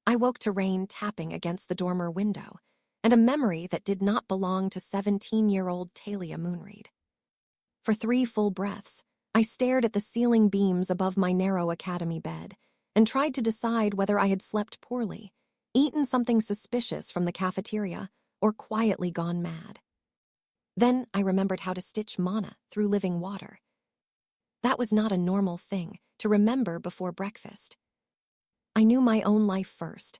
I woke to rain tapping against the dormer window, and a memory that did not belong to 17-year-old Talia Moonreed. For 3 full breaths, I stared at the ceiling beams above my narrow academy bed and tried to decide whether I had slept poorly, eaten something suspicious from the cafeteria, or quietly gone mad. Then I remembered how to stitch mana through living water. That was not a normal thing to remember before breakfast. I knew my own life first.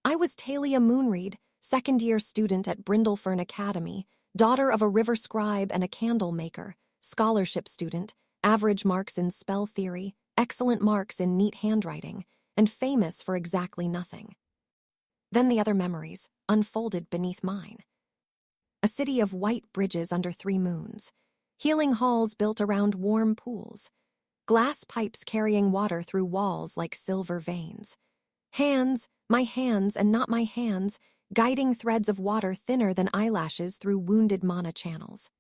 I was Talia Moonreed, second-year student at Brindlefern Academy, daughter of a river scribe and a candle maker, scholarship student, average marks in spell theory, excellent marks in neat handwriting, and famous for exactly nothing. Then the other memories unfolded beneath mine. A city of white bridges under 3 moons, healing halls built around warm pools, glass pipes carrying water through walls like silver veins, hands, my hands and not my hands, guiding threads of water thinner than eyelashes through wounded mana channels.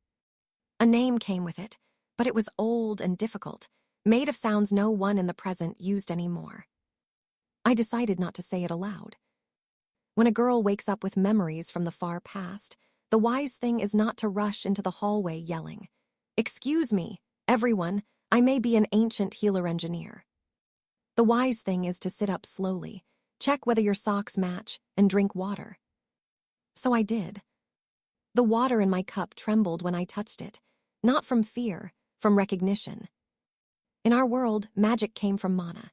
A name came with it, but it was old and difficult, made of sounds no one in the present used anymore. I decided not to say it aloud. When a girl wakes up with memories from the far past, the wise thing is not to rush into the hallway yelling, "Excuse me, everyone, I may be an ancient healer engineer." The wise thing is to sit up slowly, check whether your socks match, and drink water. So I did. The water in my cup trembled when I touched it, not from fear, from recognition. In our world, magic came from mana.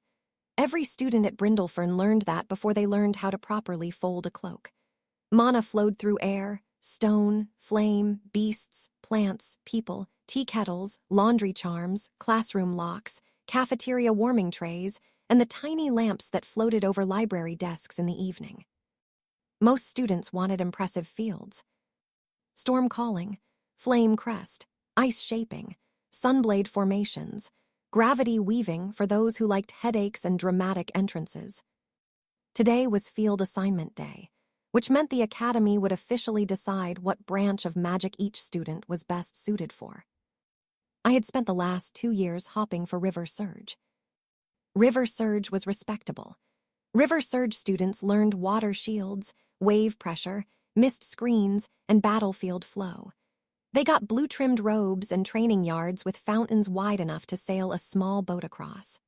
Every student at Brindlefern learned that before they learned how to properly fold a cloak. Mana flowed through air, stone, flame, beasts, plants, people, tea kettles, laundry charms, classroom locks, cafeteria warming trays, and the tiny lamps that floated over library desks in the evening. Most students wanted impressive fields. Storm calling, flame crest, ice shaping, sunblade formations, gravity weaving for those who liked headaches and dramatic entrances. Today was field assignment day, which meant the academy would officially decide what branch of magic each student was best suited for. I had spent the last 2 years hopping for River Surge. River Surge was respectable. River Surge students learned water shields, wave pressure, mist screens, and battlefield flow. They got blue-trimmed robes and training yards with fountains wide enough to sail a small boat across.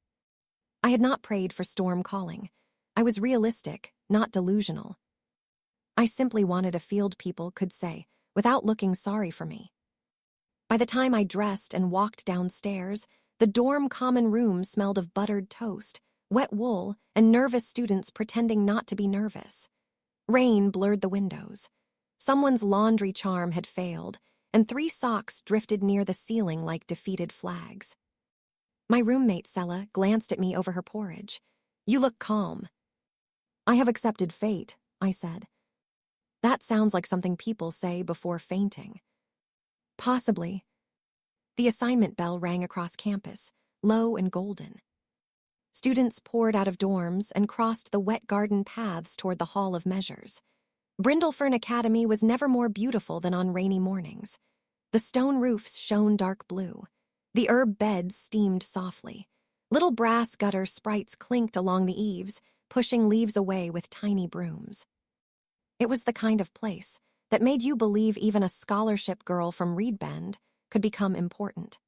I had not prayed for storm calling. I was realistic, not delusional. I simply wanted a field people could say, without looking sorry for me. By the time I dressed and walked downstairs, the dorm common room smelled of buttered toast, wet wool, and nervous students pretending not to be nervous. Rain blurred the windows. Someone's laundry charm had failed, and 3 socks drifted near the ceiling like defeated flags. My roommate, Sella, glanced at me over her porridge. "You look calm." "I have accepted fate," I said. That sounds like something people say before fainting. Possibly. The assignment bell rang across campus, low and golden. Students poured out of dorms and crossed the wet garden paths toward the Hall of Measures. Brindlefern Academy was never more beautiful than on rainy mornings. The stone roofs shone dark blue. The herb beds steamed softly. Little brass gutter sprites clinked along the eaves, pushing leaves away with tiny brooms. It was the kind of place that made you believe even a scholarship girl from Reed Bend could become important.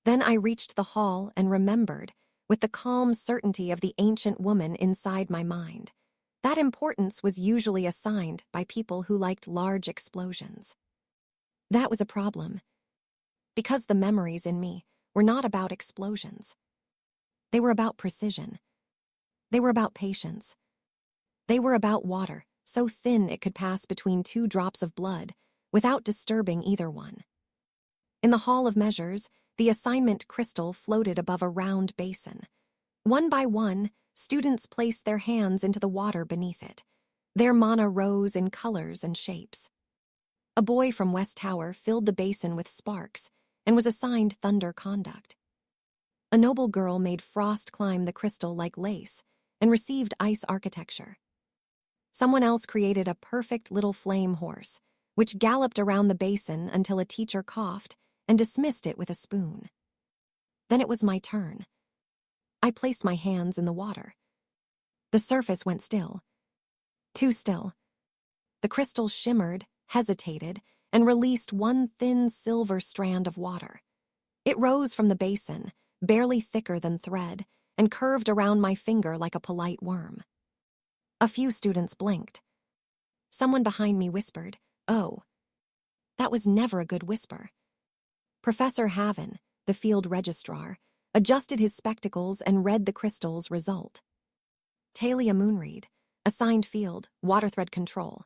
Then I reached the hall and remembered, with the calm certainty of the ancient woman inside my mind, that importance was usually assigned by people who liked large explosions. That was a problem, because the memories in me were not about explosions. They were about precision. They were about patience. They were about water, so thin it could pass between 2 drops of blood without disturbing either one. In the Hall of Measures, the assignment crystal floated above a round basin. One by one, students placed their hands into the water beneath it. Their mana rose in colors and shapes. A boy from West Tower filled the basin with sparks and was assigned thunder conduct. A noble girl made frost climb the crystal like lace and received ice architecture. Someone else created a perfect little flame horse, which galloped around the basin until a teacher coughed and dismissed it with a spoon. Then it was my turn. I placed my hands in the water. The surface went still. Too still. The crystals shimmered, hesitated, and released one thin silver strand of water. It rose from the basin, barely thicker than thread, and curved around my finger like a polite worm. A few students blinked. Someone behind me whispered, "Oh." That was never a good whisper. Professor Haven, the field registrar, adjusted his spectacles and read the crystal's result. Talia Moonreed, assigned field, water thread control.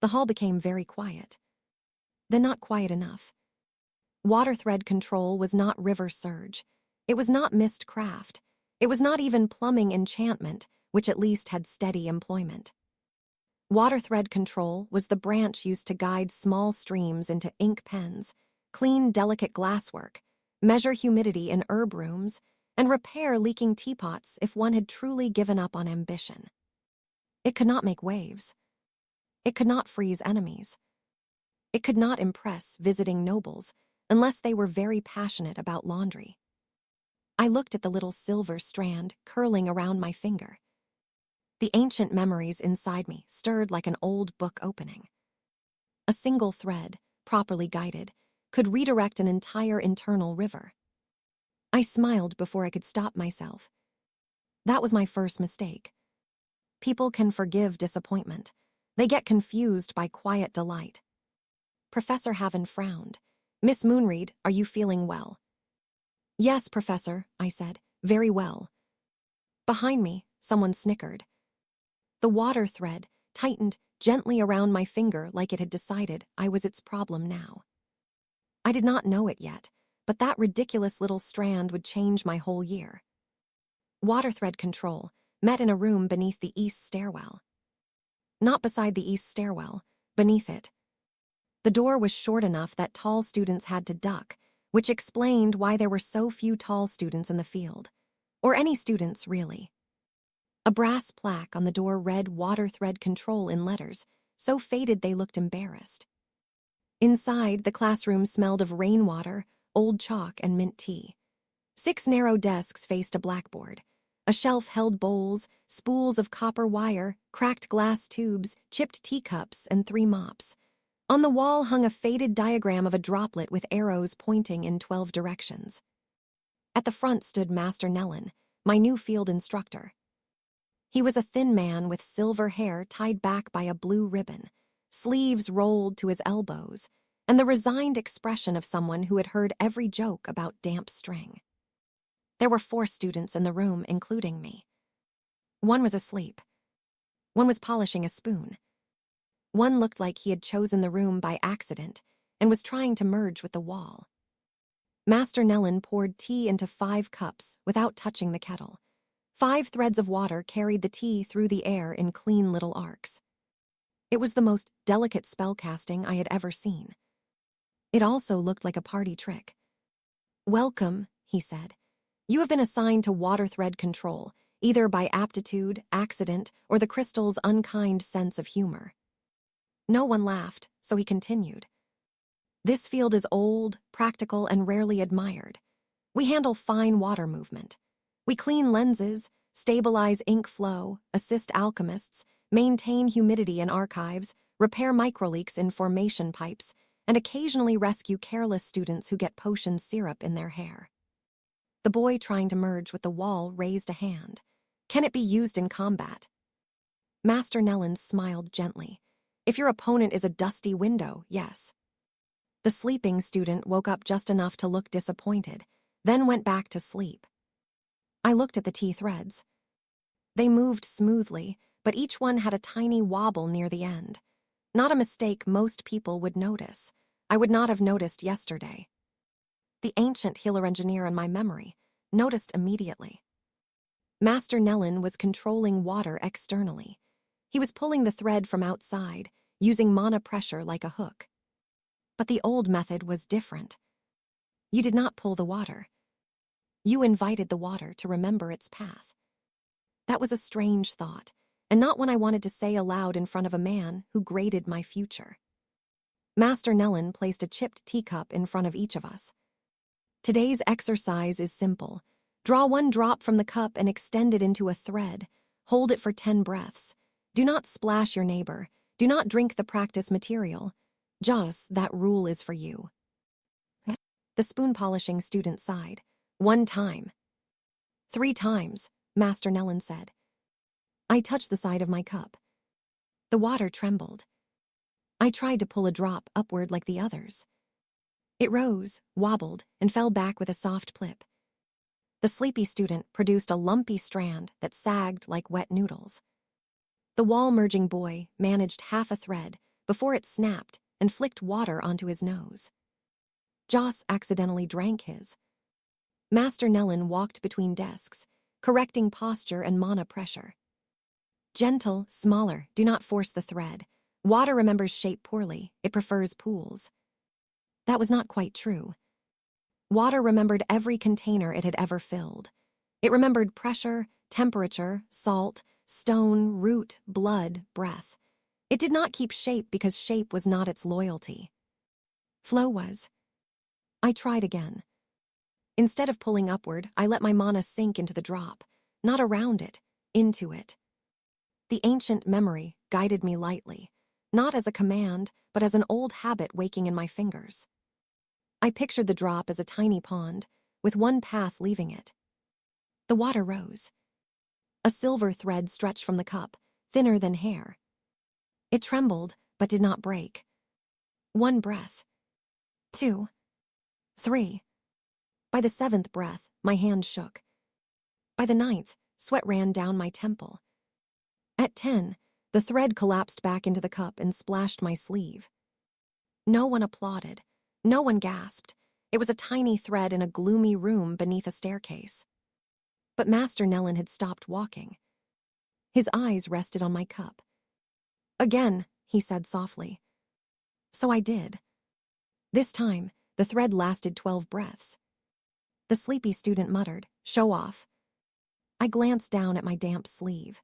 The hall became very quiet. Then not quiet enough. Water thread control was not river surge. It was not mist craft. It was not even plumbing enchantment, which at least had steady employment. Water thread control was the branch used to guide small streams into ink pens, clean delicate glasswork, measure humidity in herb rooms, and repair leaking teapots if one had truly given up on ambition. It could not make waves. It could not freeze enemies. It could not impress visiting nobles unless they were very passionate about laundry. I looked at the little silver strand curling around my finger. The ancient memories inside me stirred like an old book opening. A single thread, properly guided, could redirect an entire internal river. I smiled before I could stop myself. That was my first mistake. People can forgive disappointment. They get confused by quiet delight. Professor Haven frowned. "Miss Moonreed, are you feeling well?" "Yes, Professor," I said, "very well." Behind me, someone snickered. The water thread tightened gently around my finger like it had decided I was its problem now. I did not know it yet, but that ridiculous little strand would change my whole year. Water thread control met in a room beneath the east stairwell. Not beside the east stairwell, beneath it. The door was short enough that tall students had to duck, which explained why there were so few tall students in the field. Or any students, really. A brass plaque on the door read water thread control in letters, so faded they looked embarrassed. Inside, the classroom smelled of rainwater, old chalk, and mint tea. 6 narrow desks faced a blackboard. A shelf held bowls, spools of copper wire, cracked glass tubes, chipped teacups, and 3 mops. On the wall hung a faded diagram of a droplet with arrows pointing in 12 directions. At the front stood Master Nellen, my new field instructor. He was a thin man with silver hair tied back by a blue ribbon, sleeves rolled to his elbows, and the resigned expression of someone who had heard every joke about damp string. There were 4 students in the room, including me. One was asleep. One was polishing a spoon. One looked like he had chosen the room by accident and was trying to merge with the wall. Master Nellen poured tea into 5 cups without touching the kettle. 5 threads of water carried the tea through the air in clean little arcs. It was the most delicate spellcasting I had ever seen. It also looked like a party trick. "Welcome," he said. "You have been assigned to water thread control, either by aptitude, accident, or the crystal's unkind sense of humor." No one laughed, so he continued. "This field is old, practical, and rarely admired. We handle fine water movement. We clean lenses, stabilize ink flow, assist alchemists, maintain humidity in archives, repair microleaks in formation pipes, and occasionally rescue careless students who get potion syrup in their hair." The boy trying to merge with the wall raised a hand. "Can it be used in combat?" Master Nellen smiled gently. "If your opponent is a dusty window, yes." The sleeping student woke up just enough to look disappointed, then went back to sleep. I looked at the tea threads. They moved smoothly, but each one had a tiny wobble near the end. Not a mistake most people would notice. I would not have noticed yesterday. The ancient healer engineer in my memory noticed immediately. Master Nellen was controlling water externally. He was pulling the thread from outside, using mana pressure like a hook. But the old method was different. You did not pull the water. You invited the water to remember its path. That was a strange thought, and not one I wanted to say aloud in front of a man who graded my future. Master Nellen placed a chipped teacup in front of each of us. "Today's exercise is simple. Draw 1 drop from the cup and extend it into a thread. Hold it for 10 breaths. Do not splash your neighbor. Do not drink the practice material. Just that rule is for you. The spoon-polishing student sighed. 1 time. 3 times, Master Nellen said. I touched the side of my cup. The water trembled. I tried to pull a drop upward like the others. It rose, wobbled, and fell back with a soft plip. The sleepy student produced a lumpy strand that sagged like wet noodles. The wall-merging boy managed half a thread before it snapped and flicked water onto his nose. Joss accidentally drank his. Master Nellen walked between desks, correcting posture and mana pressure. Gentle, smaller, do not force the thread. Water remembers shape poorly, it prefers pools. That was not quite true. Water remembered every container it had ever filled. It remembered pressure, temperature, salt, stone, root, blood, breath. It did not keep shape because shape was not its loyalty. Flow was. I tried again. Instead of pulling upward, I let my mana sink into the drop, not around it, into it. The ancient memory guided me lightly, not as a command, but as an old habit waking in my fingers. I pictured the drop as a tiny pond, with one path leaving it. The water rose. A silver thread stretched from the cup, thinner than hair. It trembled, but did not break. 1 breath. 2. 3. By the 7th breath, my hand shook. By the 9th, sweat ran down my temple. At 10, the thread collapsed back into the cup and splashed my sleeve. No one applauded. No one gasped. It was a tiny thread in a gloomy room beneath a staircase. But Master Nellen had stopped walking. His eyes rested on my cup. Again, he said softly. So I did. This time, the thread lasted 12 breaths. The sleepy student muttered, "Show off." I glanced down at my damp sleeve.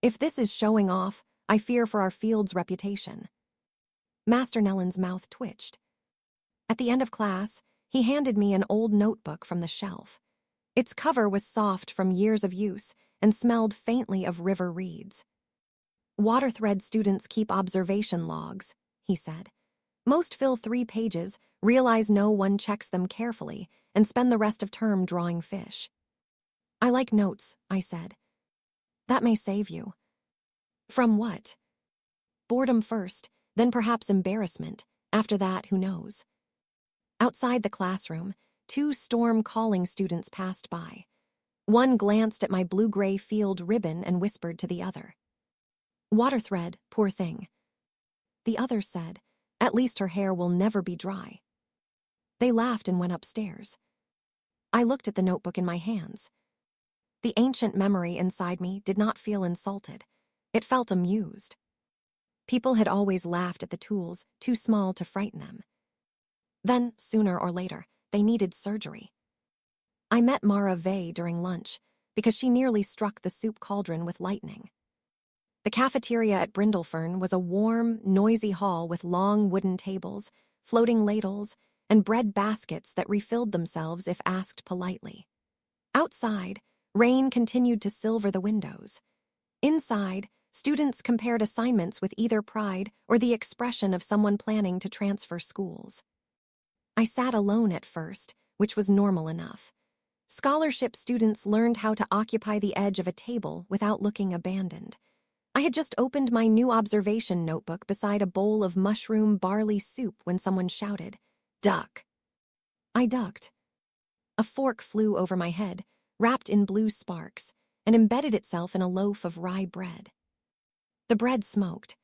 If this is showing off, I fear for our field's reputation. Master Nellen's mouth twitched. At the end of class, he handed me an old notebook from the shelf. Its cover was soft from years of use and smelled faintly of river reeds. Waterthread students keep observation logs, he said. Most fill 3 pages, realize no one checks them carefully, and spend the rest of term drawing fish. I like notes, I said. That may save you. From what? Boredom first, then perhaps embarrassment. After that, who knows? Outside the classroom, 2 storm-calling students passed by. One glanced at my blue-gray field ribbon and whispered to the other. Waterthread, poor thing. The other said, at least her hair will never be dry. They laughed and went upstairs. I looked at the notebook in my hands. The ancient memory inside me did not feel insulted. It felt amused. People had always laughed at the tools, too small to frighten them. Then, sooner or later, they needed surgery. I met Mara Vey during lunch because she nearly struck the soup cauldron with lightning. The cafeteria at Brindlefern was a warm, noisy hall with long wooden tables, floating ladles, and bread baskets that refilled themselves if asked politely. Outside, rain continued to silver the windows. Inside, students compared assignments with either pride or the expression of someone planning to transfer schools. I sat alone at first, which was normal enough. Scholarship students learned how to occupy the edge of a table without looking abandoned. I had just opened my new observation notebook beside a bowl of mushroom barley soup when someone shouted, "Duck!" I ducked. A fork flew over my head, wrapped in blue sparks, and embedded itself in a loaf of rye bread. The bread smoked.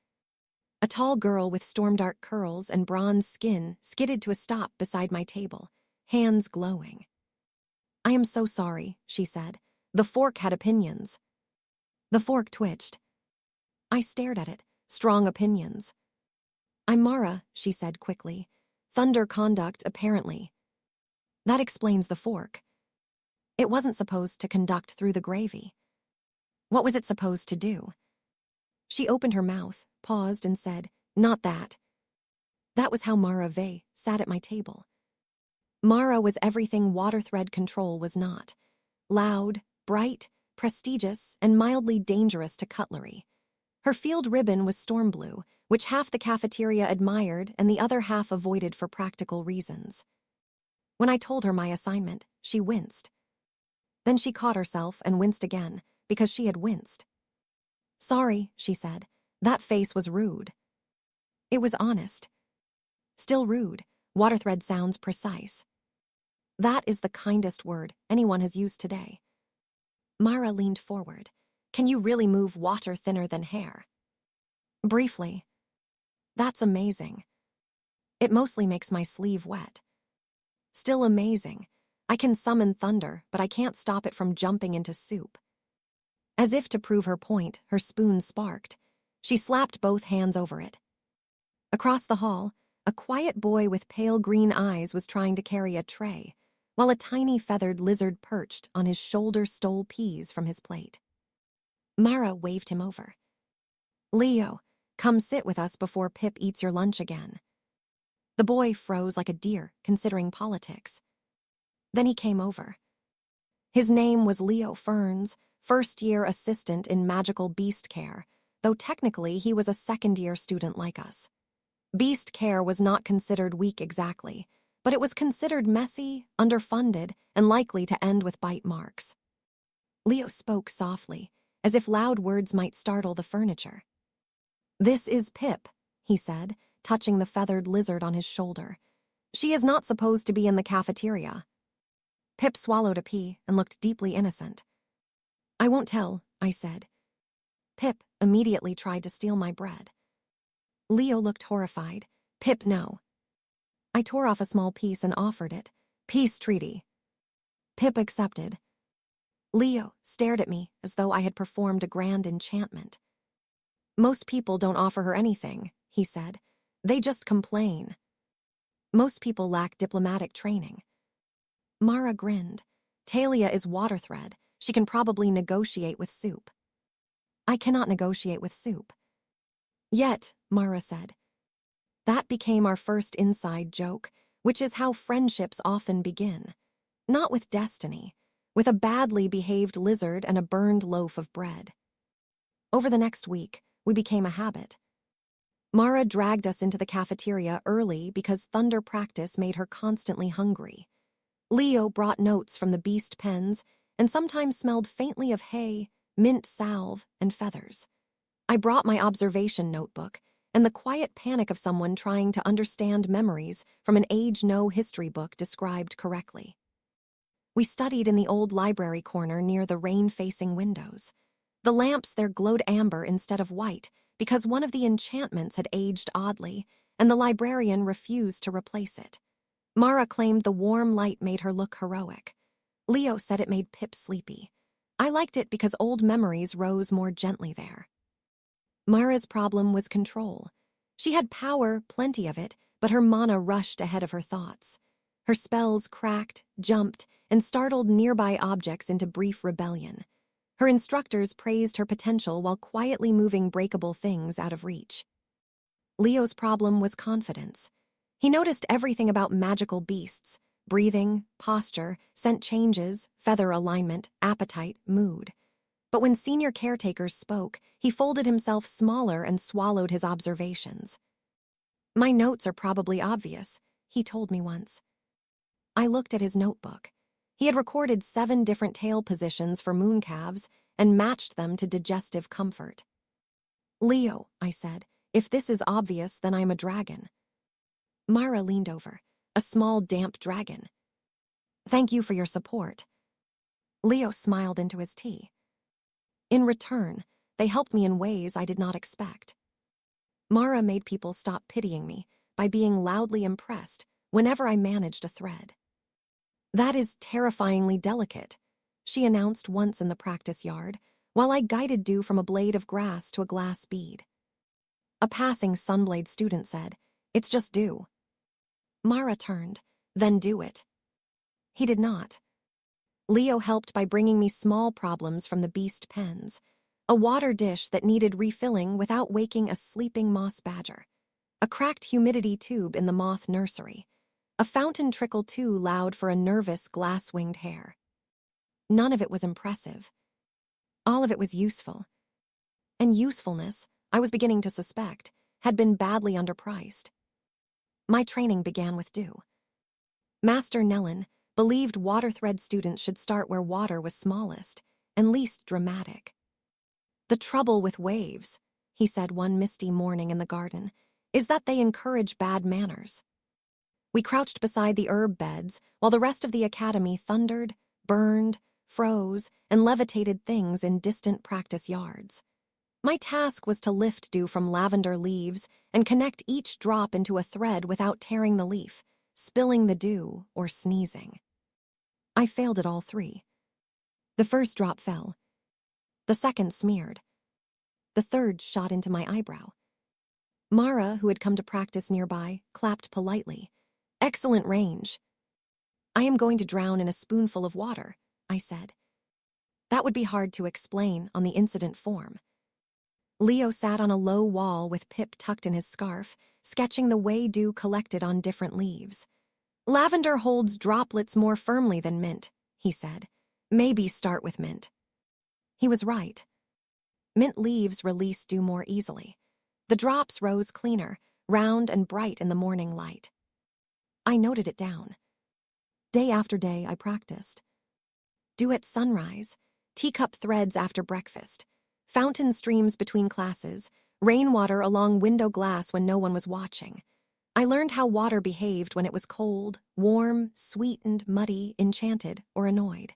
A tall girl with storm-dark curls and bronze skin skidded to a stop beside my table, hands glowing. "I am so sorry," she said. "The fork had opinions." The fork twitched. I stared at it, strong opinions. "I'm Mara," she said quickly. "Thunder conduct, apparently." That explains the fork. It wasn't supposed to conduct through the gravy. What was it supposed to do? She opened her mouth, paused, and said, "Not that." That was how Mara Vey sat at my table. Mara was everything Waterthread Control was not. Loud, bright, prestigious, and mildly dangerous to cutlery. Her field ribbon was storm blue, which half the cafeteria admired and the other half avoided for practical reasons. When I told her my assignment, she winced. Then she caught herself and winced again, because she had winced. "Sorry," she said. "That face was rude." It was honest. Still rude. Waterthread sounds precise. That is the kindest word anyone has used today. Mara leaned forward. "Can you really move water thinner than hair?" Briefly. "That's amazing. It mostly makes my sleeve wet." Still amazing. "I can summon thunder, but I can't stop it from jumping into soup." As if to prove her point, her spoon sparked. She slapped both hands over it. Across the hall, a quiet boy with pale green eyes was trying to carry a tray, while a tiny feathered lizard perched on his shoulder stole peas from his plate. Mara waved him over. "Leo, come sit with us before Pip eats your lunch again." The boy froze like a deer, considering politics. Then he came over. His name was Leo Ferns, first-year assistant in magical beast care, though technically he was a second-year student like us. Beast care was not considered weak exactly, but it was considered messy, underfunded, and likely to end with bite marks. Leo spoke softly, as if loud words might startle the furniture. "This is Pip," he said, touching the feathered lizard on his shoulder. "She is not supposed to be in the cafeteria." Pip swallowed a pea and looked deeply innocent. "I won't tell," I said. Pip immediately tried to steal my bread. Leo looked horrified. "Pip, no." I tore off a small piece and offered it. "Peace treaty." Pip accepted. Leo stared at me as though I had performed a grand enchantment. "Most people don't offer her anything," he said. "They just complain. Most people lack diplomatic training." Mara grinned. "Talia is waterthread. She can probably negotiate with soup." "I cannot negotiate with soup." "Yet," Mara said. That became our first inside joke, which is how friendships often begin. Not with destiny, with a badly behaved lizard and a burned loaf of bread. Over the next week, we became a habit. Mara dragged us into the cafeteria early because thunder practice made her constantly hungry. Leo brought notes from the beast pens and sometimes smelled faintly of hay, mint salve, and feathers. I brought my observation notebook and the quiet panic of someone trying to understand memories from an age-no history book described correctly. We studied in the old library corner near the rain-facing windows. The lamps there glowed amber instead of white because one of the enchantments had aged oddly, and the librarian refused to replace it. Mara claimed the warm light made her look heroic. Leo said it made Pip sleepy. I liked it because old memories rose more gently there. Mara's problem was control. She had power, plenty of it, but her mana rushed ahead of her thoughts. Her spells cracked, jumped, and startled nearby objects into brief rebellion. Her instructors praised her potential while quietly moving breakable things out of reach. Leo's problem was confidence. He noticed everything about magical beasts: breathing, posture, scent changes, feather alignment, appetite, mood. But when senior caretakers spoke, he folded himself smaller and swallowed his observations. "My notes are probably obvious," he told me once. I looked at his notebook. He had recorded 7 different tail positions for mooncalves and matched them to digestive comfort. "Leo," I said, "if this is obvious, then I'm a dragon." Mara leaned over. "A small, damp dragon." "Thank you for your support." Leo smiled into his tea. In return, they helped me in ways I did not expect. Mara made people stop pitying me by being loudly impressed whenever I managed a thread. "That is terrifyingly delicate," she announced once in the practice yard, while I guided dew from a blade of grass to a glass bead. A passing Sunblade student said, "It's just dew." Mara turned. "Then do it." He did not. Leo helped by bringing me small problems from the beast pens: a water dish that needed refilling without waking a sleeping moss badger, a cracked humidity tube in the moth nursery, a fountain trickle too loud for a nervous glass-winged hare. None of it was impressive. All of it was useful. And usefulness, I was beginning to suspect, had been badly underpriced. My training began with dew. Master Nellen believed water thread students should start where water was smallest and least dramatic. The trouble with waves, he said one misty morning in the garden, is that they encourage bad manners. We crouched beside the herb beds while the rest of the academy thundered, burned, froze, and levitated things in distant practice yards. My task was to lift dew from lavender leaves and connect each drop into a thread without tearing the leaf, spilling the dew, or sneezing. I failed at all three. The first drop fell. The second smeared. The third shot into my eyebrow. Mara, who had come to practice nearby, clapped politely. Excellent range. I am going to drown in a spoonful of water, I said. That would be hard to explain on the incident form. Leo sat on a low wall with Pip tucked in his scarf, sketching the way dew collected on different leaves. Lavender holds droplets more firmly than mint, he said. Maybe start with mint. He was right. Mint leaves release dew more easily. The drops rose cleaner, round and bright in the morning light. I noted it down. Day after day, I practiced. Dew at sunrise, teacup threads after breakfast, fountain streams between classes, rainwater along window glass when no one was watching. I learned how water behaved when it was cold, warm, sweetened, muddy, enchanted, or annoyed.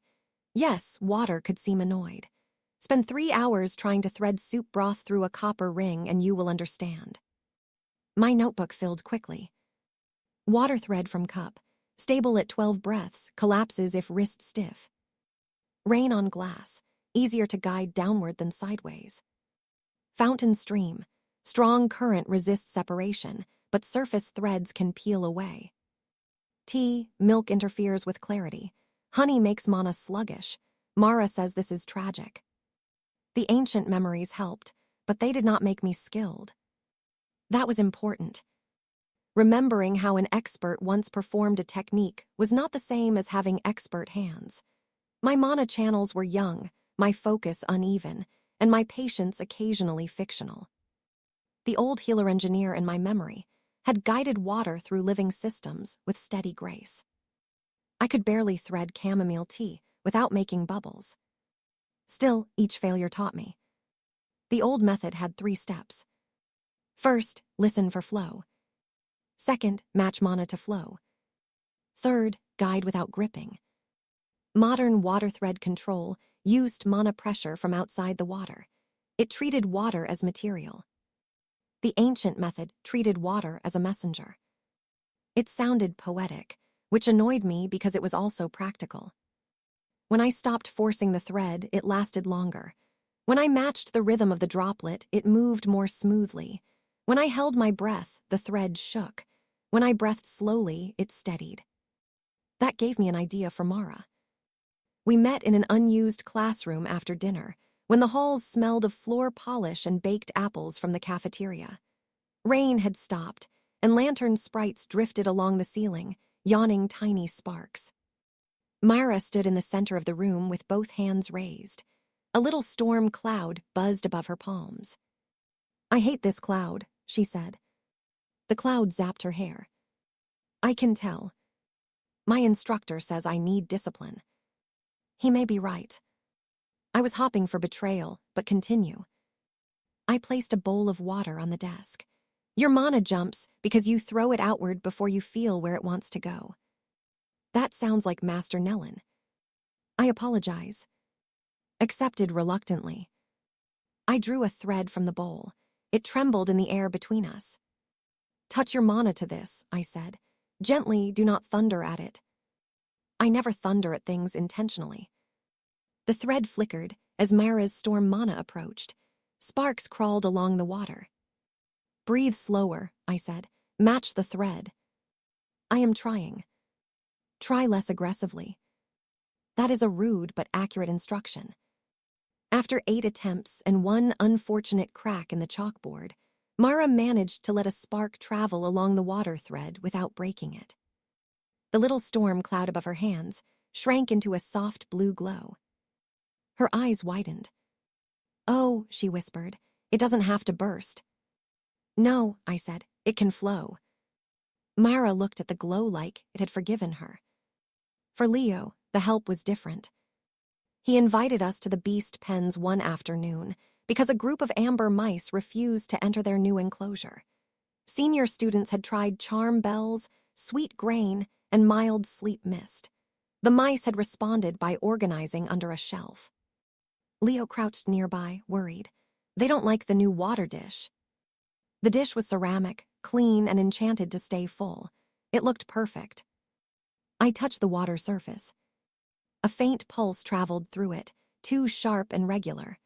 Yes, water could seem annoyed. Spend 3 hours trying to thread soup broth through a copper ring and you will understand. My notebook filled quickly. Water thread from cup, stable at 12 breaths, collapses if wrist stiff. Rain on glass, easier to guide downward than sideways. Fountain stream, strong current resists separation, but surface threads can peel away. Tea, milk interferes with clarity. Honey makes mana sluggish. Mara says this is tragic. The ancient memories helped, but they did not make me skilled. That was important. Remembering how an expert once performed a technique was not the same as having expert hands. My mana channels were young, my focus uneven, and my patience occasionally fictional. The old healer engineer in my memory had guided water through living systems with steady grace. I could barely thread chamomile tea without making bubbles. Still, each failure taught me. The old method had 3 steps. First, listen for flow. Second, match mana to flow. Third, guide without gripping. Modern water thread control used mana pressure from outside the water. It treated water as material. The ancient method treated water as a messenger. It sounded poetic, which annoyed me because it was also practical. When I stopped forcing the thread, it lasted longer. When I matched the rhythm of the droplet, it moved more smoothly. When I held my breath, the thread shook. When I breathed slowly, it steadied. That gave me an idea for Mara. We met in an unused classroom after dinner, when the halls smelled of floor polish and baked apples from the cafeteria. Rain had stopped, and lantern sprites drifted along the ceiling, yawning tiny sparks. Myra stood in the center of the room with both hands raised. A little storm cloud buzzed above her palms. I hate this cloud, she said. The cloud zapped her hair. I can tell. My instructor says I need discipline. He may be right. I was hopping for betrayal, but continue. I placed a bowl of water on the desk. Your mana jumps because you throw it outward before you feel where it wants to go. That sounds like Master Nellen. I apologize. Accepted reluctantly. I drew a thread from the bowl. It trembled in the air between us. Touch your mana to this, I said. Gently, do not thunder at it. I never thunder at things intentionally. The thread flickered as Myra's storm mana approached. Sparks crawled along the water. Breathe slower, I said. Match the thread. I am trying. Try less aggressively. That is a rude but accurate instruction. After 8 attempts and 1 unfortunate crack in the chalkboard, Mara managed to let a spark travel along the water thread without breaking it. The little storm cloud above her hands shrank into a soft blue glow. Her eyes widened. "Oh," she whispered, "it doesn't have to burst." "No," I said, "it can flow." Mara looked at the glow like it had forgiven her. For Leo, the help was different. He invited us to the beast pens one afternoon because a group of amber mice refused to enter their new enclosure. Senior students had tried charm bells, sweet grain, and mild sleep mist. The mice had responded by organizing under a shelf. Leo crouched nearby, worried. They don't like the new water dish. The dish was ceramic, clean, and enchanted to stay full. It looked perfect. I touched the water surface. A faint pulse traveled through it, too sharp and regular.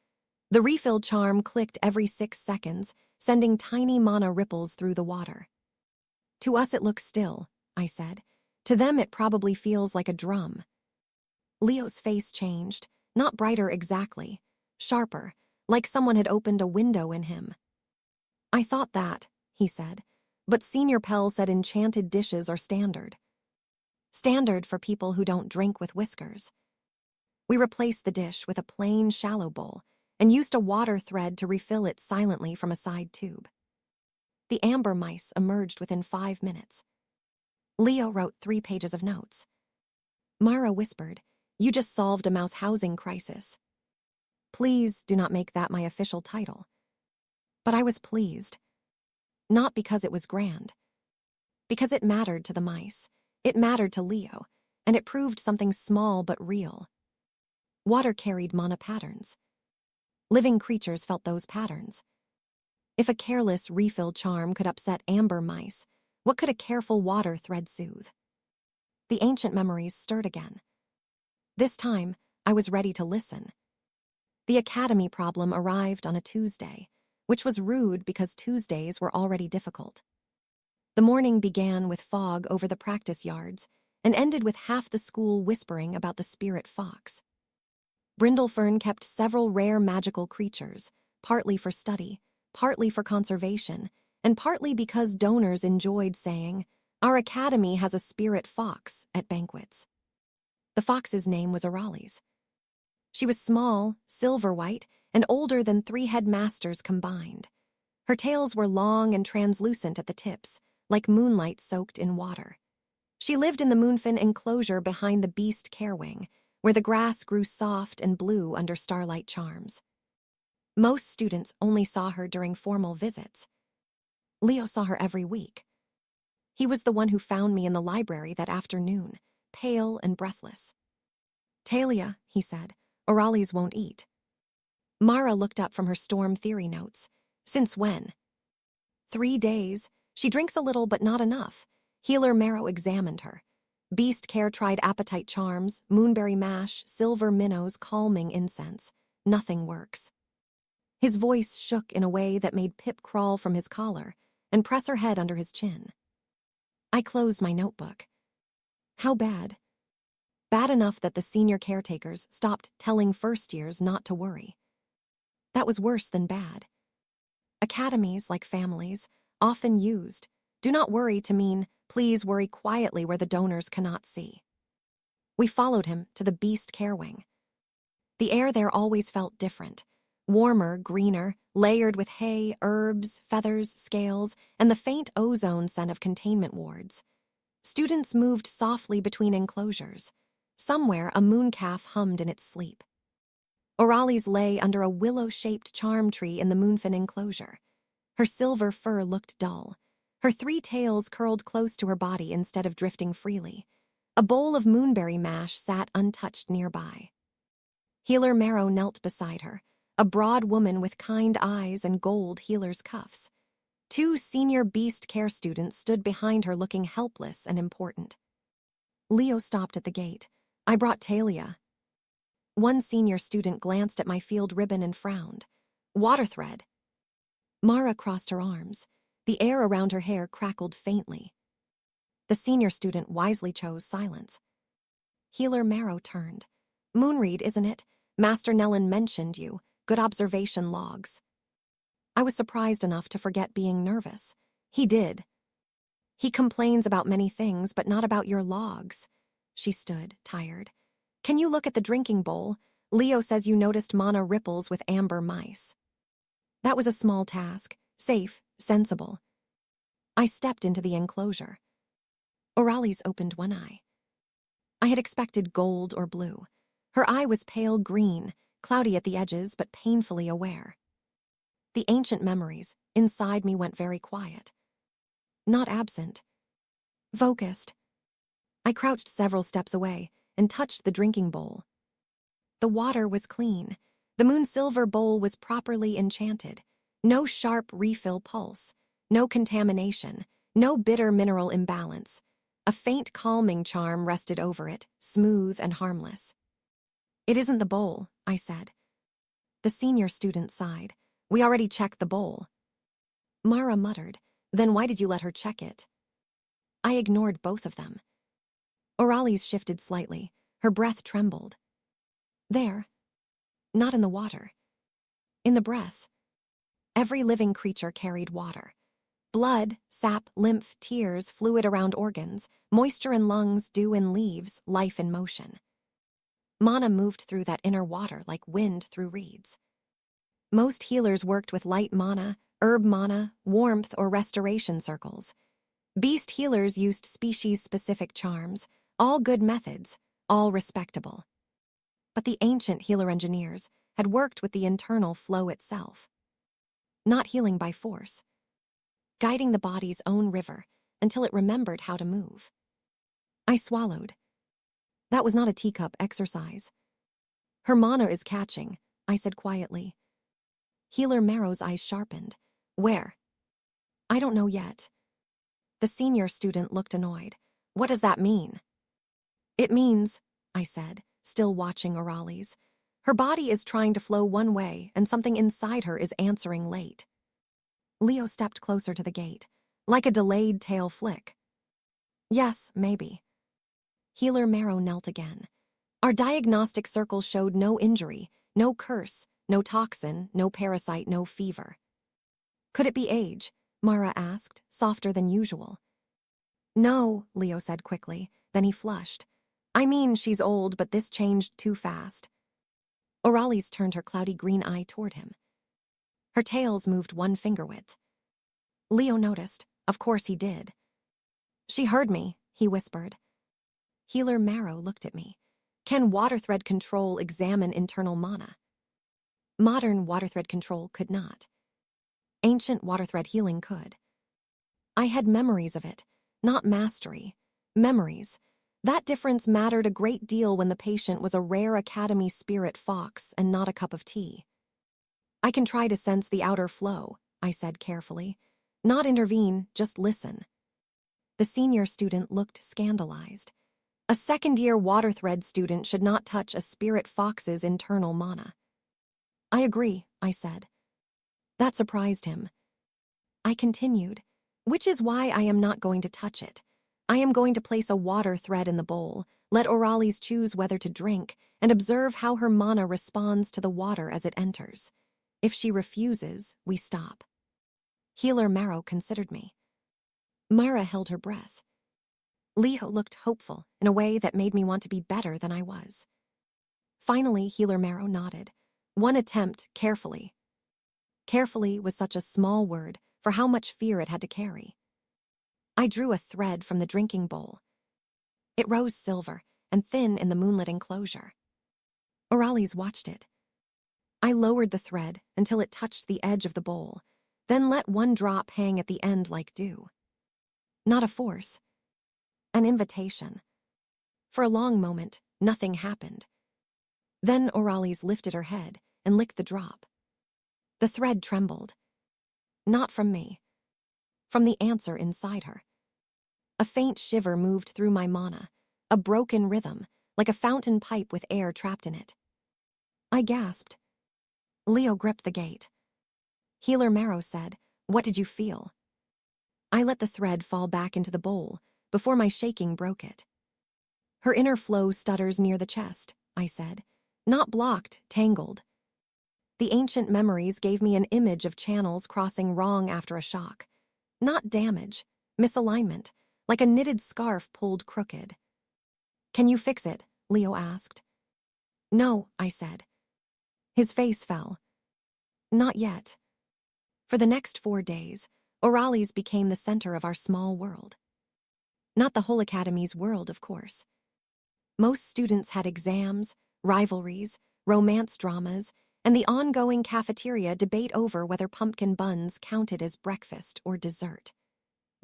The refill charm clicked every 6 seconds, sending tiny mana ripples through the water. "To us it looks still," I said. "To them it probably feels like a drum." Leo's face changed, not brighter exactly, sharper, like someone had opened a window in him. "I thought that," he said, "but Senior Pell said enchanted dishes are standard. Standard for people who don't drink with whiskers." We replaced the dish with a plain, shallow bowl and used a water thread to refill it silently from a side tube. The amber mice emerged within 5 minutes. Leo wrote 3 pages of notes. Mara whispered, "You just solved a mouse housing crisis." Please do not make that my official title. But I was pleased. Not because it was grand. Because it mattered to the mice. It mattered to Leo, and it proved something small but real. Water carried mana patterns. Living creatures felt those patterns. If a careless refill charm could upset amber mice, what could a careful water thread soothe? The ancient memories stirred again. This time, I was ready to listen. The academy problem arrived on a Tuesday, which was rude because Tuesdays were already difficult. The morning began with fog over the practice yards and ended with half the school whispering about the spirit fox. Brindlefern kept several rare magical creatures, partly for study, partly for conservation, and partly because donors enjoyed saying, "Our academy has a spirit fox," at banquets. The fox's name was Auralis. She was small, silver-white, and older than 3 headmasters combined. Her tails were long and translucent at the tips, like moonlight soaked in water. She lived in the Moonfin enclosure behind the beast care wing, where the grass grew soft and blue under starlight charms. Most students only saw her during formal visits. Leo saw her every week. He was the one who found me in the library that afternoon, pale and breathless. "Talia," he said, "Auralis won't eat." Mara looked up from her storm theory notes. "Since when?" 3 days. She drinks a little but not enough. Healer Marrow examined her. Beast Care tried appetite charms, moonberry mash, silver minnows, calming incense. Nothing works. His voice shook in a way that made Pip crawl from his collar and press her head under his chin. I closed my notebook. How bad? Bad enough that the senior caretakers stopped telling first years not to worry. That was worse than bad. Academies, like families, often used "do not worry" to mean "please worry quietly where the donors cannot see." We followed him to the beast care wing. The air there always felt different. Warmer, greener, layered with hay, herbs, feathers, scales, and the faint ozone scent of containment wards. Students moved softly between enclosures. Somewhere a mooncalf hummed in its sleep. Auralis lay under a willow-shaped charm tree in the Moonfin enclosure. Her silver fur looked dull. Her 3 tails curled close to her body instead of drifting freely. A bowl of moonberry mash sat untouched nearby. Healer Marrow knelt beside her, a broad woman with kind eyes and gold healer's cuffs. 2 senior beast care students stood behind her looking helpless and important. Leo stopped at the gate. "I brought Talia." One senior student glanced at my field ribbon and frowned. "Water thread." Mara crossed her arms. The air around her hair crackled faintly. The senior student wisely chose silence. Healer Marrow turned. "Moonreed, isn't it? Master Nellen mentioned you. Good observation logs." I was surprised enough to forget being nervous. He did. "He complains about many things, but not about your logs." She stood, tired. "Can you look at the drinking bowl? Leo says you noticed mana ripples with amber mice. That was a small task, safe, sensible. I stepped into the enclosure. Auralis opened one eye. I had expected gold or blue. Her eye was pale green, cloudy at the edges but painfully aware. The ancient memories inside me went very quiet. Not absent. Focused. I crouched several steps away and touched the drinking bowl. The water was clean. The moon-silver bowl was properly enchanted. No sharp refill pulse. No contamination. No bitter mineral imbalance. A faint calming charm rested over it, smooth and harmless. It isn't the bowl, I said. The senior student sighed. We already checked the bowl. Mara muttered. Then why did you let her check it? I ignored both of them. Auralis shifted slightly. Her breath trembled. There. Not in the water. In the breath. Every living creature carried water. Blood, sap, lymph, tears, fluid around organs, moisture in lungs, dew in leaves, life in motion. Mana moved through that inner water like wind through reeds. Most healers worked with light mana, herb mana, warmth, or restoration circles. Beast healers used species-specific charms, all good methods, all respectable. But the ancient healer engineers had worked with the internal flow itself. Not healing by force. Guiding the body's own river until it remembered how to move. I swallowed. That was not a teacup exercise. Her mana is catching, I said quietly. Healer Marrow's eyes sharpened. Where? I don't know yet. The senior student looked annoyed. What does that mean? It means, I said, still watching Auralis. Her body is trying to flow one way and something inside her is answering late. Leo stepped closer to the gate, like a delayed tail flick. Yes, maybe. Healer Marrow knelt again. Our diagnostic circle showed no injury, no curse, no toxin, no parasite, no fever. Could it be age? Mara asked, softer than usual. No, Leo said quickly, then he flushed. I mean, she's old, but this changed too fast. Auralis turned her cloudy green eye toward him. Her tails moved one finger width. Leo noticed. Of course he did. She heard me, he whispered. Healer Marrow looked at me. Can water thread control examine internal mana? Modern water thread control could not. Ancient water thread healing could. I had memories of it, not mastery. Memories. That difference mattered a great deal when the patient was a rare Academy spirit fox and not a cup of tea. I can try to sense the outer flow, I said carefully. Not intervene, just listen. The senior student looked scandalized. A second-year water thread student should not touch a spirit fox's internal mana. I agree, I said. That surprised him. I continued, which is why I am not going to touch it. I am going to place a water thread in the bowl, let Auralis choose whether to drink, and observe how her mana responds to the water as it enters. If she refuses, we stop. Healer Marrow considered me. Mara held her breath. Leo looked hopeful in a way that made me want to be better than I was. Finally, Healer Marrow nodded. One attempt, carefully. Carefully was such a small word for how much fear it had to carry. I drew a thread from the drinking bowl. It rose silver and thin in the moonlit enclosure. Auralis watched it. I lowered the thread until it touched the edge of the bowl, then let one drop hang at the end like dew. Not a force. An invitation. For a long moment, nothing happened. Then Auralis lifted her head and licked the drop. The thread trembled. Not from me. From the answer inside her. A faint shiver moved through my mana, a broken rhythm, like a fountain pipe with air trapped in it. I gasped. Leo gripped the gate. Healer Marrow said, "What did you feel?" I let the thread fall back into the bowl before my shaking broke it. Her inner flow stutters near the chest, I said. Not blocked, tangled. The ancient memories gave me an image of channels crossing wrong after a shock. Not damage, misalignment, like a knitted scarf pulled crooked. Can you fix it? Leo asked. No, I said. His face fell. Not yet. For the next 4 days, Auralis became the center of our small world. Not the whole academy's world, of course. Most students had exams, rivalries, romance dramas, and the ongoing cafeteria debate over whether pumpkin buns counted as breakfast or dessert.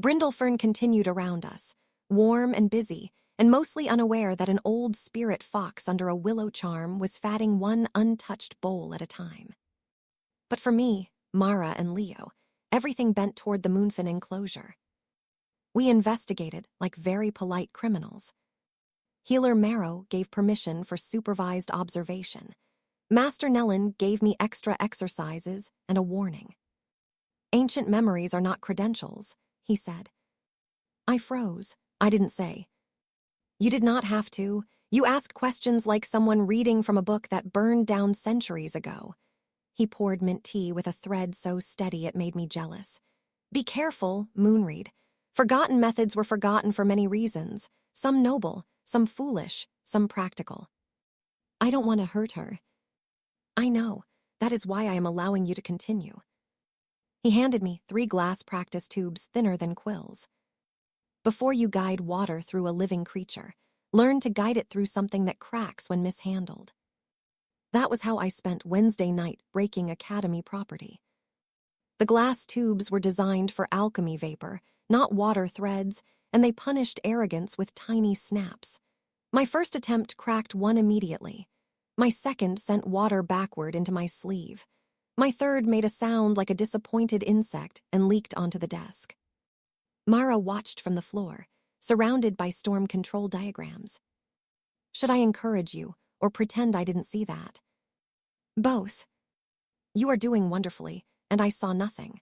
Brindlefern continued around us, warm and busy, and mostly unaware that an old spirit fox under a willow charm was fatting one untouched bowl at a time. But for me, Mara, and Leo, everything bent toward the Moonfin enclosure. We investigated like very polite criminals. Healer Marrow gave permission for supervised observation. Master Nellen gave me extra exercises and a warning. Ancient memories are not credentials, he said. I froze. I didn't say. You did not have to. You asked questions like someone reading from a book that burned down centuries ago. He poured mint tea with a thread so steady it made me jealous. Be careful, Moonreed. Forgotten methods were forgotten for many reasons, some noble, some foolish, some practical. I don't want to hurt her. I know. That is why I am allowing you to continue. He handed me 3 glass practice tubes thinner than quills. Before you guide water through a living creature, learn to guide it through something that cracks when mishandled. That was how I spent Wednesday night breaking academy property. The glass tubes were designed for alchemy vapor, not water threads, and they punished arrogance with tiny snaps. My first attempt cracked one immediately. My second sent water backward into my sleeve. My third made a sound like a disappointed insect and leaked onto the desk. Mara watched from the floor, surrounded by storm control diagrams. Should I encourage you or pretend I didn't see that? Both. You are doing wonderfully, and I saw nothing.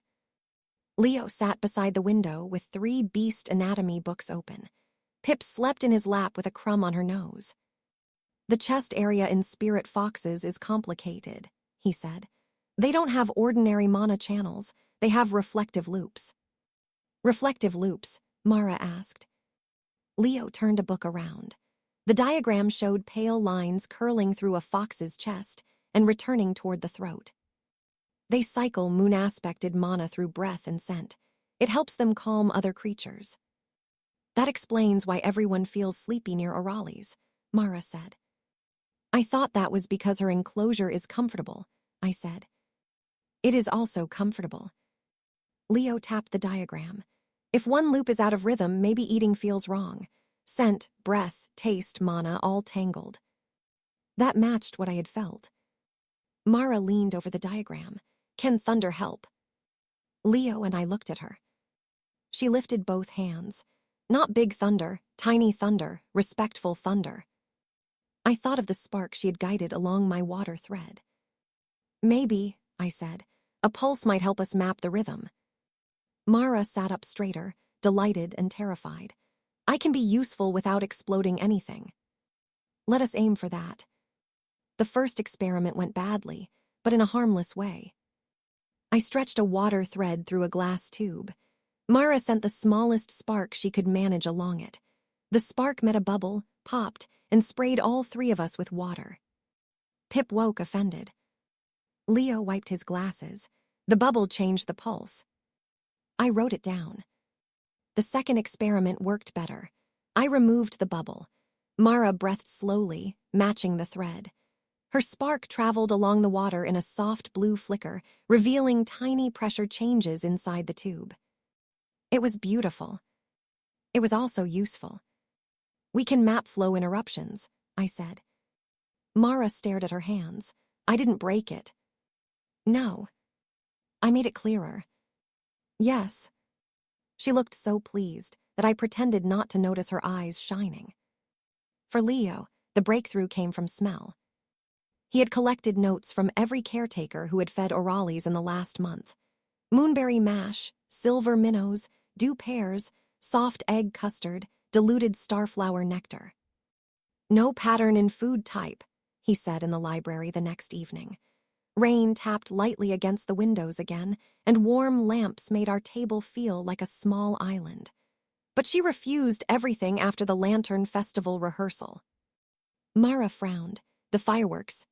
Leo sat beside the window with 3 beast anatomy books open. Pip slept in his lap with a crumb on her nose. The chest area in spirit foxes is complicated, he said. They don't have ordinary mana channels, they have reflective loops. Reflective loops, Mara asked. Leo turned a book around. The diagram showed pale lines curling through a fox's chest and returning toward the throat. They cycle moon-aspected mana through breath and scent. It helps them calm other creatures. That explains why everyone feels sleepy near Auralis, Mara said. I thought that was because her enclosure is comfortable, I said. It is also comfortable. Leo tapped the diagram. If one loop is out of rhythm, maybe eating feels wrong. Scent, breath, taste, mana, all tangled. That matched what I had felt. Mara leaned over the diagram. Can thunder help? Leo and I looked at her. She lifted both hands. Not big thunder, tiny thunder, respectful thunder. I thought of the spark she had guided along my water thread. Maybe, I said, a pulse might help us map the rhythm. Mara sat up straighter, delighted and terrified. I can be useful without exploding anything. Let us aim for that. The first experiment went badly, but in a harmless way. I stretched a water thread through a glass tube. Mara sent the smallest spark she could manage along it. The spark met a bubble, popped, and sprayed all 3 of us with water. Pip woke offended. Leo wiped his glasses. The bubble changed the pulse. I wrote it down. The second experiment worked better. I removed the bubble. Mara breathed slowly, matching the thread. Her spark traveled along the water in a soft blue flicker, revealing tiny pressure changes inside the tube. It was beautiful. It was also useful. We can map flow interruptions, I said. Mara stared at her hands. I didn't break it. No. I made it clearer. Yes. She looked so pleased that I pretended not to notice her eyes shining. For Leo, the breakthrough came from smell. He had collected notes from every caretaker who had fed Auralis in the last month. Moonberry mash, silver minnows, dew pears, soft egg custard, diluted starflower nectar. No pattern in food type, he said in the library the next evening. Rain tapped lightly against the windows again, and warm lamps made our table feel like a small island. But she refused everything after the Lantern Festival rehearsal. Mara frowned. The fireworks.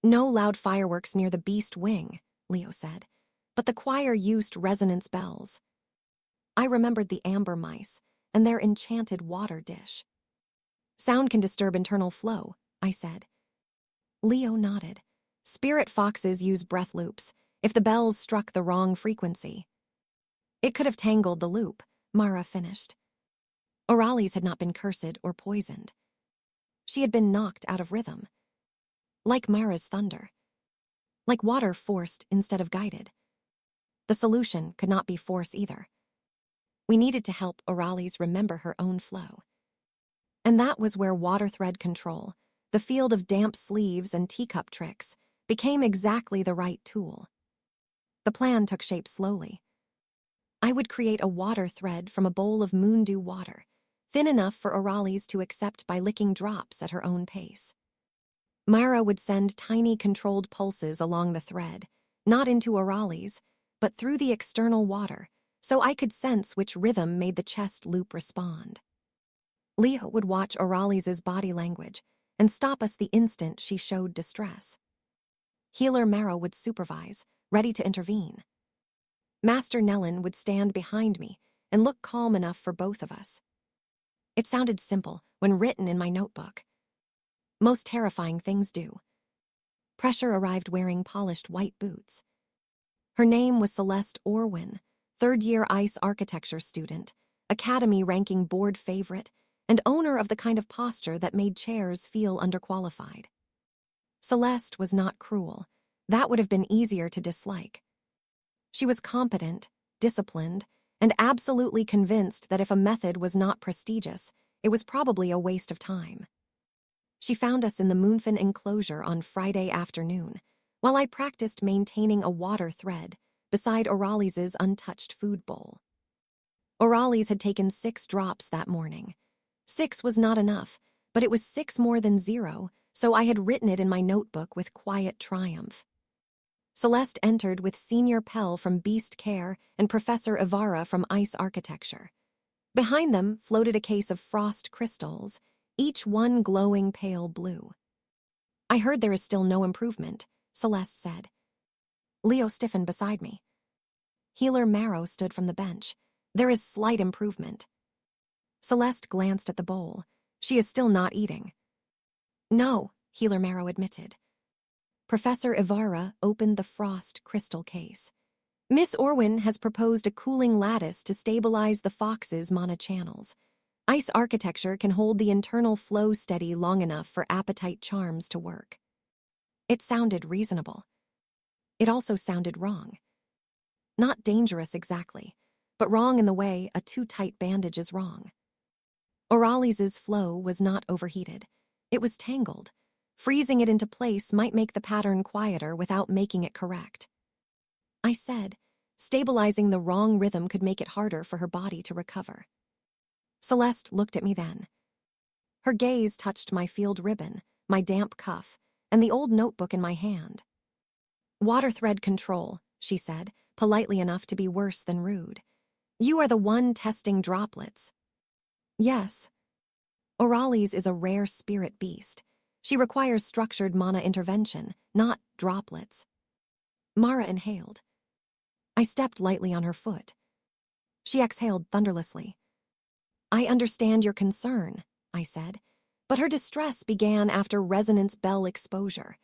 No loud fireworks near the beast wing, Leo said, but the choir used resonance bells. I remembered the amber mice and their enchanted water dish. Sound can disturb internal flow, I said. Leo nodded. Spirit foxes use breath loops if the bells struck the wrong frequency. It could have tangled the loop, Mara finished. Auralis had not been cursed or poisoned. She had been knocked out of rhythm. Like Mara's thunder. Like water forced instead of guided. The solution could not be force either. We needed to help Auralis remember her own flow. And that was where water thread control, the field of damp sleeves and teacup tricks, became exactly the right tool. The plan took shape slowly. I would create a water thread from a bowl of moondew water, thin enough for Auralis to accept by licking drops at her own pace. Mara would send tiny controlled pulses along the thread, not into Auralis, but through the external water, so I could sense which rhythm made the chest loop respond. Leo would watch Auralis's body language and stop us the instant she showed distress. Healer Mara would supervise, ready to intervene. Master Nellin would stand behind me and look calm enough for both of us. It sounded simple when written in my notebook. Most terrifying things do. Pressure arrived wearing polished white boots. Her name was Celeste Orwin, third-year ice architecture student, academy-ranking board favorite, and owner of the kind of posture that made chairs feel underqualified. Celeste was not cruel. That would have been easier to dislike. She was competent, disciplined, and absolutely convinced that if a method was not prestigious, it was probably a waste of time. She found us in the Moonfen enclosure on Friday afternoon, while I practiced maintaining a water thread beside Auralis's untouched food bowl. Auralis had taken 6 drops that morning. 6 was not enough, but it was 6 more than 0, so I had written it in my notebook with quiet triumph. Celeste entered with Senior Pell from Beast Care and Professor Ibarra from Ice Architecture. Behind them floated a case of frost crystals, each one glowing pale blue. I heard there is still no improvement, Celeste said. Leo stiffened beside me. Healer Marrow stood from the bench. There is slight improvement. Celeste glanced at the bowl. She is still not eating. No, Healer Marrow admitted. Professor Ibarra opened the frost crystal case. Miss Orwin has proposed a cooling lattice to stabilize the fox's mana channels. Ice architecture can hold the internal flow steady long enough for appetite charms to work. It sounded reasonable. It also sounded wrong. Not dangerous exactly, but wrong in the way a too tight bandage is wrong. Auralis's flow was not overheated. It was tangled. Freezing it into place might make the pattern quieter without making it correct. I said, stabilizing the wrong rhythm could make it harder for her body to recover. Celeste looked at me then. Her gaze touched my field ribbon, my damp cuff, and the old notebook in my hand. Water thread control, she said, politely enough to be worse than rude. You are the one testing droplets. Yes. Auralis is a rare spirit beast. She requires structured mana intervention, not droplets. Mara inhaled. I stepped lightly on her foot. She exhaled thunderlessly. I understand your concern, I said, but her distress began after resonance bell exposure.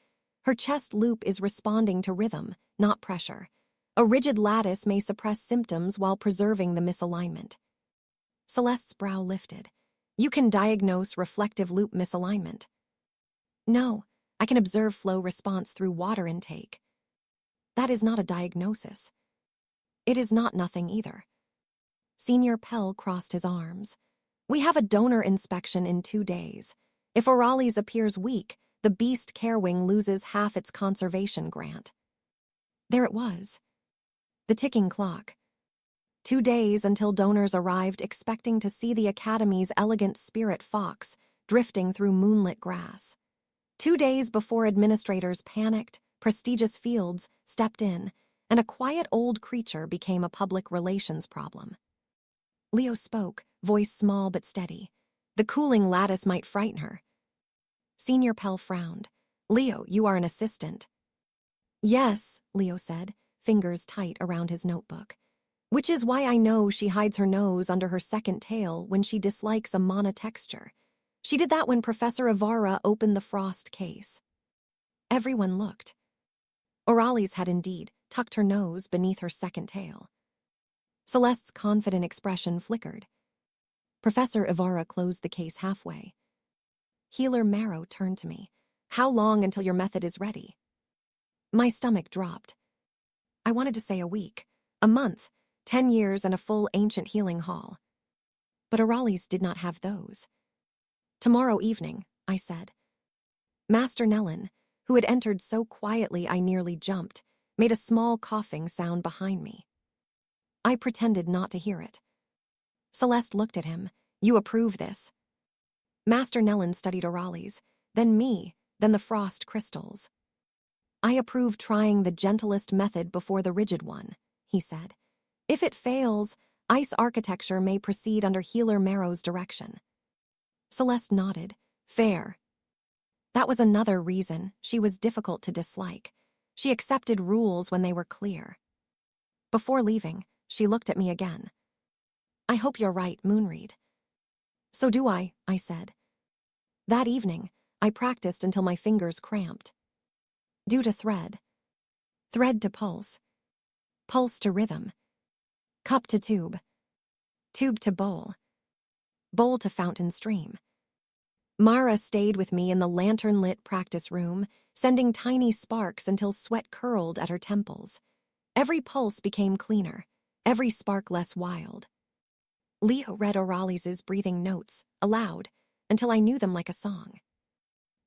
Her chest loop is responding to rhythm, not pressure. A rigid lattice may suppress symptoms while preserving the misalignment. Celeste's brow lifted. You can diagnose reflective loop misalignment. No, I can observe flow response through water intake. That is not a diagnosis. It is not nothing either. Senior Pell crossed his arms. We have a donor inspection in 2 days. If Auralis appears weak, the Beast Care Wing loses half its conservation grant. There it was. The ticking clock. 2 days until donors arrived expecting to see the Academy's elegant spirit fox drifting through moonlit grass. 2 days before administrators panicked, prestigious fields stepped in, and a quiet old creature became a public relations problem. Leo spoke, voice small but steady. The cooling lattice might frighten her. Senior Pell frowned. Leo, you are an assistant. Yes, Leo said, fingers tight around his notebook. Which is why I know she hides her nose under her second tail when she dislikes a mana texture. She did that when Professor Ibarra opened the frost case. Everyone looked. Auralis had indeed tucked her nose beneath her second tail. Celeste's confident expression flickered. Professor Ibarra closed the case halfway. Healer Marrow turned to me. How long until your method is ready? My stomach dropped. I wanted to say a week, a month, 10 years and a full ancient healing hall. But Auralis did not have those. Tomorrow evening, I said. Master Nellin, who had entered so quietly I nearly jumped, made a small coughing sound behind me. I pretended not to hear it. Celeste looked at him. You approve this? Master Nellin studied Auralis, then me, then the frost crystals. I approve trying the gentlest method before the rigid one, he said. If it fails, ice architecture may proceed under Healer Marrow's direction. Celeste nodded. Fair. That was another reason she was difficult to dislike. She accepted rules when they were clear. Before leaving, she looked at me again. I hope you're right, Moonreed. So do I said. That evening, I practiced until my fingers cramped. Due to thread. Thread to pulse. Pulse to rhythm. Cup to tube. Tube to bowl. Bowl to fountain stream. Mara stayed with me in the lantern-lit practice room, sending tiny sparks until sweat curled at her temples. Every pulse became cleaner, every spark less wild. Leo read Auralis's breathing notes, aloud, until I knew them like a song.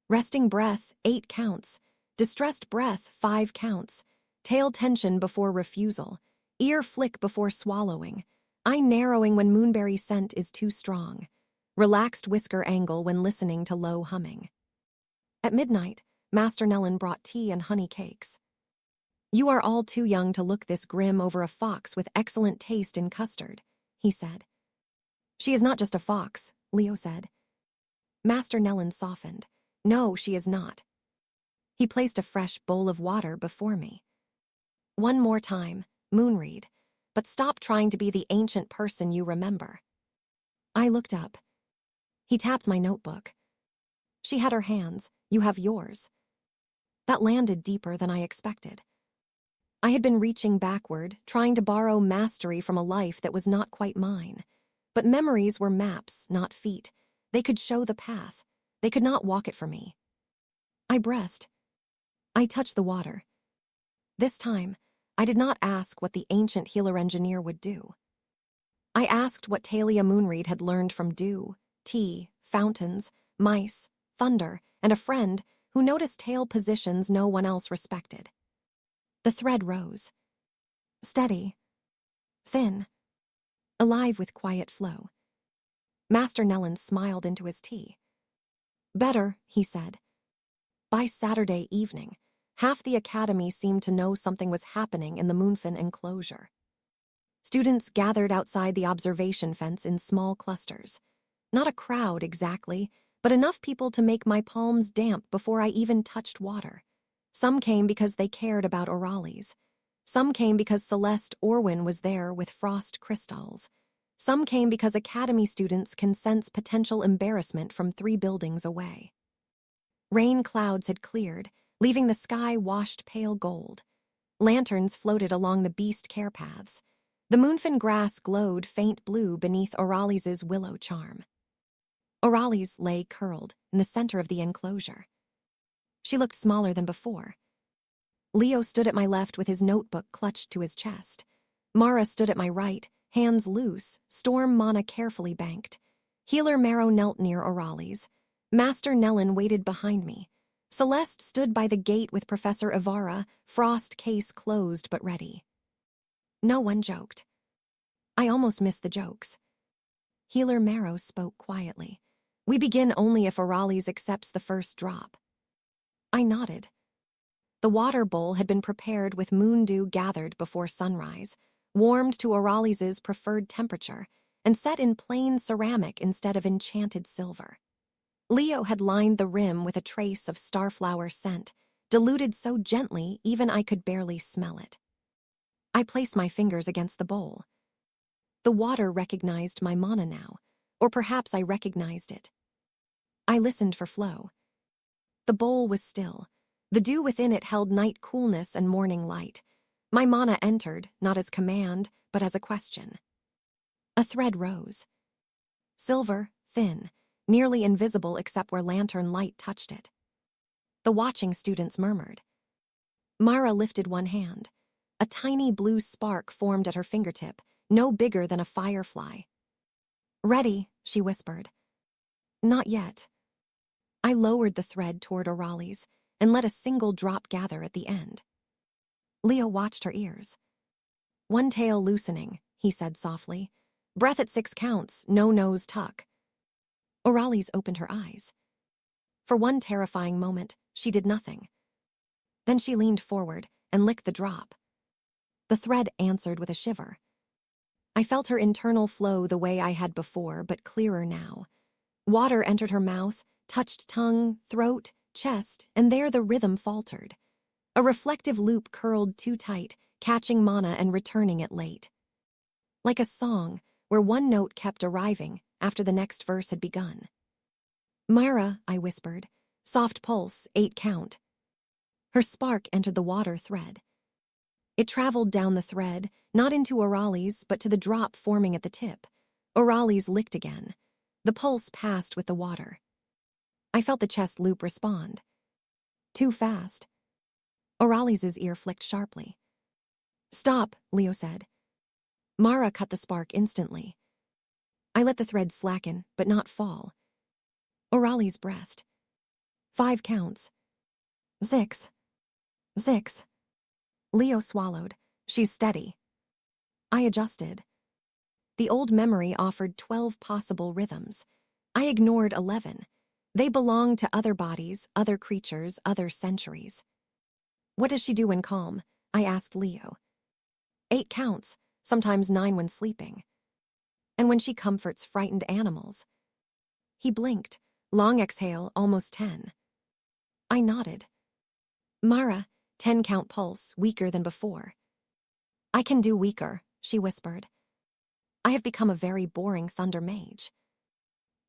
Resting breath, 8 counts. Distressed breath, 5 counts. Tail tension before refusal. Ear flick before swallowing. Eye narrowing when moonberry scent is too strong. Relaxed whisker angle when listening to low humming. At midnight, Master Nellin brought tea and honey cakes. You are all too young to look this grim over a fox with excellent taste in custard, he said. She is not just a fox, Leo said. Master Nellin softened. No, she is not. He placed a fresh bowl of water before me. One more time, Moonreed, but stop trying to be the ancient person you remember. I looked up. He tapped my notebook. She had her hands. You have yours. That landed deeper than I expected. I had been reaching backward, trying to borrow mastery from a life that was not quite mine. But memories were maps, not feet. They could show the path. They could not walk it for me. I breathed. I touched the water. This time, I did not ask what the ancient healer engineer would do. I asked what Talia Moonreed had learned from dew, tea, fountains, mice, thunder, and a friend who noticed tail positions no one else respected. The thread rose. Steady. Thin. Alive with quiet flow. Master Nellin smiled into his tea. Better, he said. By Saturday evening, half the academy seemed to know something was happening in the Moonfen enclosure. Students gathered outside the observation fence in small clusters. Not a crowd exactly, but enough people to make my palms damp before I even touched water. Some came because they cared about Auralis. Some came because Celeste Orwin was there with frost crystals. Some came because academy students can sense potential embarrassment from 3 buildings away. Rain clouds had cleared, leaving the sky washed pale gold. Lanterns floated along the beast care paths. The Moonfen grass glowed faint blue beneath Auralis's willow charm. Auralis lay curled in the center of the enclosure. She looked smaller than before. Leo stood at my left with his notebook clutched to his chest. Mara stood at my right, hands loose, storm mana carefully banked. Healer Marrow knelt near Auralis. Master Nellin waited behind me. Celeste stood by the gate with Professor Ibarra, frost case closed but ready. No one joked. I almost missed the jokes. Healer Marrow spoke quietly. We begin only if Auralis accepts the first drop. I nodded. The water bowl had been prepared with moon dew gathered before sunrise, warmed to Auralis's preferred temperature, and set in plain ceramic instead of enchanted silver. Leo had lined the rim with a trace of starflower scent, diluted so gently even I could barely smell it. I placed my fingers against the bowl. The water recognized my mana now, or perhaps I recognized it. I listened for flow. The bowl was still. The dew within it held night coolness and morning light. My mana entered, not as command, but as a question. A thread rose. Silver, thin, nearly invisible except where lantern light touched it. The watching students murmured. Mara lifted one hand. A tiny blue spark formed at her fingertip, no bigger than a firefly. "Ready," she whispered. "Not yet." I lowered the thread toward Auralis and let a single drop gather at the end. Leo watched her ears. "One tail loosening," he said softly. "Breath at 6 counts, no nose tuck." Auralis opened her eyes. For one terrifying moment, she did nothing. Then she leaned forward and licked the drop. The thread answered with a shiver. I felt her internal flow the way I had before, but clearer now. Water entered her mouth, touched tongue, throat, chest, and there the rhythm faltered. A reflective loop curled too tight, catching mana and returning it late. Like a song, where one note kept arriving after the next verse had begun. "Mara," I whispered. "Soft pulse, 8 count." Her spark entered the water thread. It traveled down the thread, not into Auralis, but to the drop forming at the tip. Auralis licked again. The pulse passed with the water. I felt the chest loop respond. Too fast. Auralis' ear flicked sharply. "Stop," Leo said. Mara cut the spark instantly. I let the thread slacken, but not fall. Auralis breathed. 5 counts. 6. 6. Leo swallowed. "She's steady." I adjusted. The old memory offered 12 possible rhythms. I ignored 11. They belonged to other bodies, other creatures, other centuries. "What does she do when calm?" I asked Leo. 8 counts, sometimes 9 when sleeping. "And when she comforts frightened animals?" He blinked. Long exhale, almost 10. I nodded. "Mara, 10 count pulse, weaker than before." "I can do weaker," she whispered. "I have become a very boring thunder mage."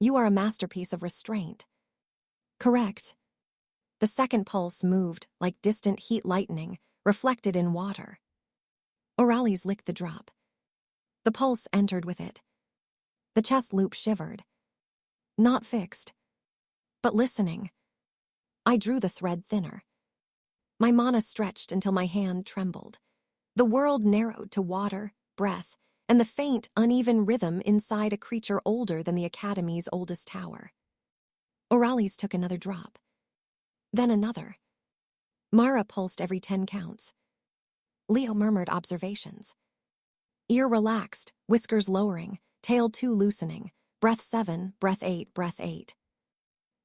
"You are a masterpiece of restraint." "Correct." The second pulse moved like distant heat lightning, reflected in water. Auralis licked the drop. The pulse entered with it. The chest loop shivered. Not fixed, but listening. I drew the thread thinner. My mana stretched until my hand trembled. The world narrowed to water, breath, and the faint, uneven rhythm inside a creature older than the Academy's oldest tower. Auralis took another drop. Then another. Mara pulsed every 10 counts. Leo murmured observations. Ear relaxed, whiskers lowering, tail 2 loosening, breath 7, breath 8, breath 8.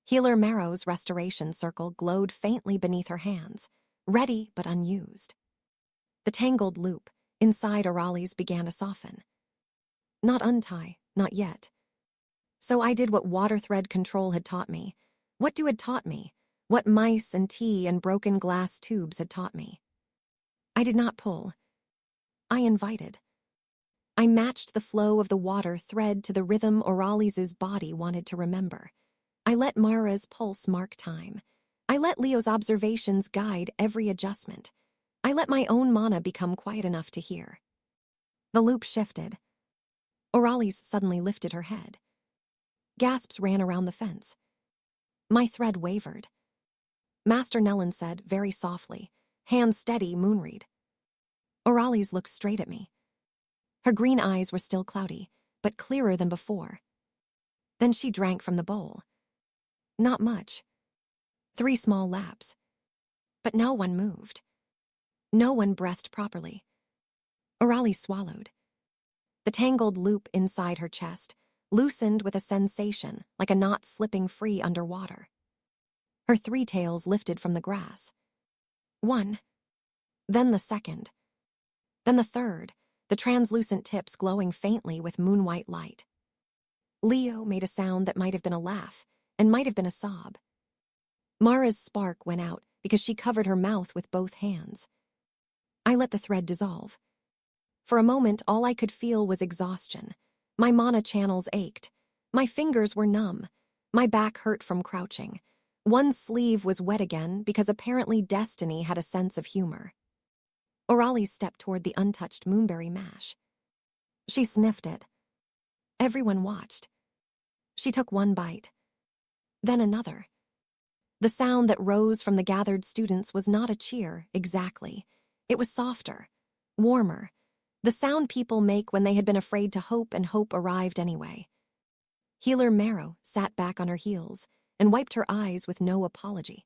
Healer Marrow's restoration circle glowed faintly beneath her hands, ready but unused. The tangled loop inside Auralis began to soften. Not untie, not yet. So I did what water thread control had taught me. What dew had taught me. What mice and tea and broken glass tubes had taught me. I did not pull. I invited. I matched the flow of the water thread to the rhythm Auralis' body wanted to remember. I let Mara's pulse mark time. I let Leo's observations guide every adjustment. I let my own mana become quiet enough to hear. The loop shifted. Auralis suddenly lifted her head. Gasps ran around the fence. My thread wavered. Master Nellen said, very softly, "Hands steady, Moonreed." Auralis looked straight at me. Her green eyes were still cloudy, but clearer than before. Then she drank from the bowl. Not much. 3 small laps. But no one moved. No one breathed properly. Auralis swallowed. The tangled loop inside her chest loosened with a sensation like a knot slipping free underwater. Her 3 tails lifted from the grass. 1. Then the second. Then the third, the translucent tips glowing faintly with moonwhite light. Leo made a sound that might have been a laugh, and might have been a sob. Mara's spark went out because she covered her mouth with both hands. I let the thread dissolve. For a moment, all I could feel was exhaustion. My mana channels ached. My fingers were numb. My back hurt from crouching. One sleeve was wet again because apparently destiny had a sense of humor. Auralis stepped toward the untouched moonberry mash. She sniffed it. Everyone watched. She took one bite. Then another. The sound that rose from the gathered students was not a cheer, exactly. It was softer, warmer. The sound people make when they had been afraid to hope and hope arrived anyway. Healer Marrow sat back on her heels and wiped her eyes with no apology.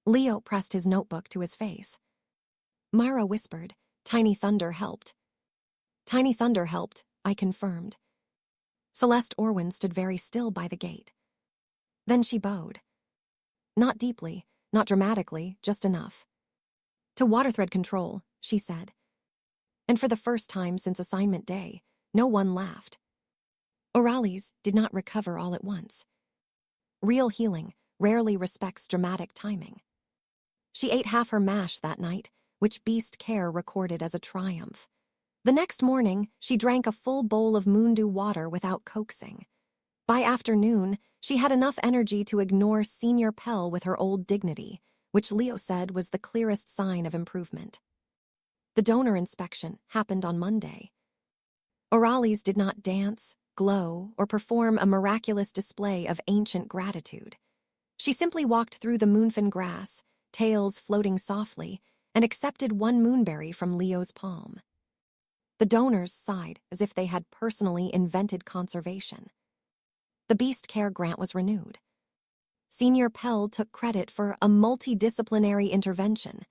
Leo pressed his notebook to his face. Mara whispered, "Tiny Thunder helped." Tiny Thunder helped, I confirmed. Celeste Orwin stood very still by the gate. Then she bowed. Not deeply, not dramatically, just enough. "To waterthread control," she said. And for the first time since assignment day, no one laughed. Auralis did not recover all at once. Real healing rarely respects dramatic timing. She ate half her mash that night, which Beast Care recorded as a triumph. The next morning, she drank a full bowl of moondew water without coaxing. By afternoon, she had enough energy to ignore Senior Pell with her old dignity, which Leo said was the clearest sign of improvement. The donor inspection happened on Monday. Auralis did not dance, glow, or perform a miraculous display of ancient gratitude. She simply walked through the moonfen grass, tails floating softly, and accepted one moonberry from Leo's palm. The donors sighed as if they had personally invented conservation. The Beast Care grant was renewed. Senior Pell took credit for a multidisciplinary intervention,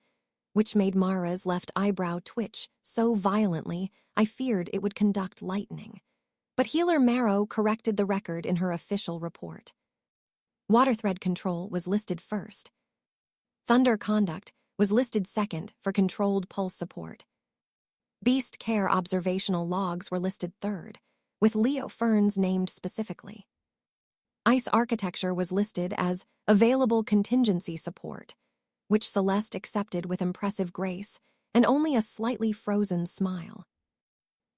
which made Mara's left eyebrow twitch so violently I feared it would conduct lightning. But Healer Marrow corrected the record in her official report. Waterthread control was listed first. Thunder conduct was listed second for controlled pulse support. Beast Care observational logs were listed third, with Leo Ferns named specifically. Ice architecture was listed as available contingency support, which Celeste accepted with impressive grace and only a slightly frozen smile.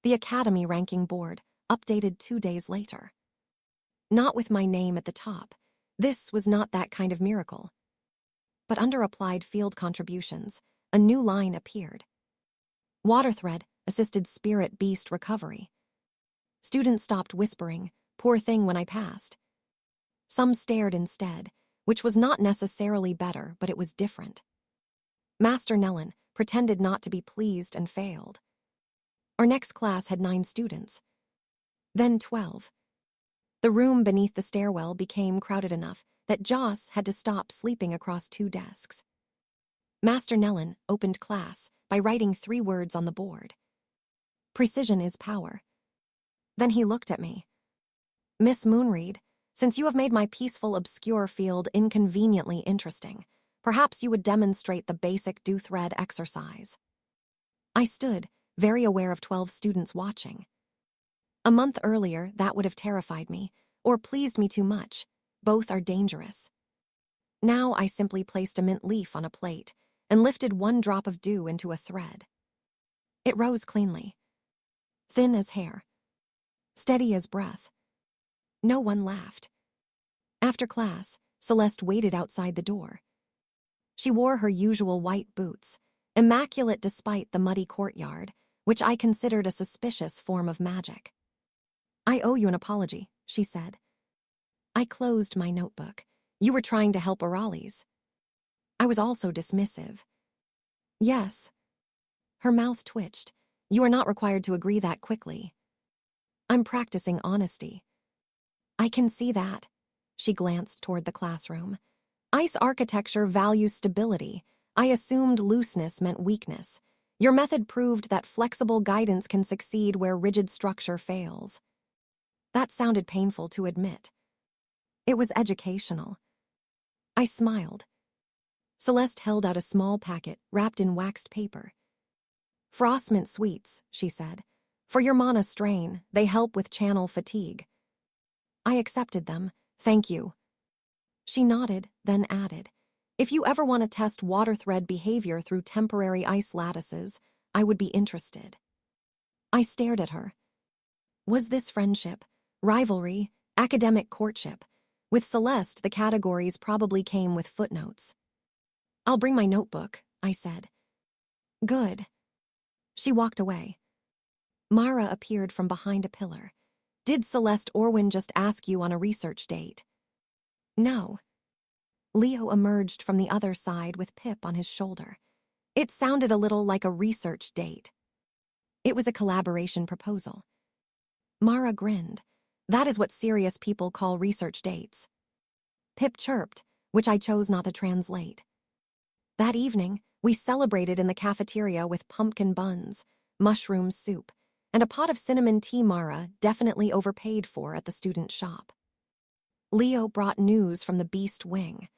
The Academy ranking board updated 2 days later. Not with my name at the top. This was not that kind of miracle. But under applied field contributions, a new line appeared. Waterthread assisted spirit beast recovery. Students stopped whispering, "Poor thing," when I passed. Some stared instead, which was not necessarily better, but it was different. Master Nellen pretended not to be pleased and failed. Our next class had 9 students. Then 12. The room beneath the stairwell became crowded enough that Joss had to stop sleeping across 2 desks. Master Nellen opened class by writing 3 words on the board. "Precision is power." Then he looked at me. "Miss Moonreed, since you have made my peaceful, obscure field inconveniently interesting, perhaps you would demonstrate the basic do-thread exercise." I stood, very aware of 12 students watching. A month earlier, that would have terrified me, or pleased me too much. Both are dangerous. Now I simply placed a mint leaf on a plate and lifted 1 drop of dew into a thread. It rose cleanly, thin as hair, steady as breath. No one laughed. After class, Celeste waited outside the door. She wore her usual white boots, immaculate despite the muddy courtyard, which I considered a suspicious form of magic. "I owe you an apology," she said. I closed my notebook. "You were trying to help Auralis." I was also dismissive. "Yes." Her mouth twitched. "You are not required to agree that quickly." "I'm practicing honesty." "I can see that." She glanced toward the classroom. "Ice architecture values stability. I assumed looseness meant weakness. Your method proved that flexible guidance can succeed where rigid structure fails." That sounded painful to admit. It was educational. I smiled. Celeste held out a small packet wrapped in waxed paper. "Frostmint sweets," she said. "For your mana strain, they help with channel fatigue." I accepted them. "Thank you." She nodded, then added, "If you ever want to test water thread behavior through temporary ice lattices, I would be interested." I stared at her. Was this friendship, rivalry, academic courtship? With Celeste, the categories probably came with footnotes. "I'll bring my notebook," I said. "Good." She walked away. Mara appeared from behind a pillar. "Did Celeste Orwin just ask you on a research date?" "No." Leo emerged from the other side with Pip on his shoulder. It sounded a little like a research date. It was a collaboration proposal. Mara grinned. "That is what serious people call research dates." Pip chirped, which I chose not to translate. That evening, we celebrated in the cafeteria with pumpkin buns, mushroom soup, and a pot of cinnamon tea Mara definitely overpaid for at the student shop. Leo brought news from the beast wing.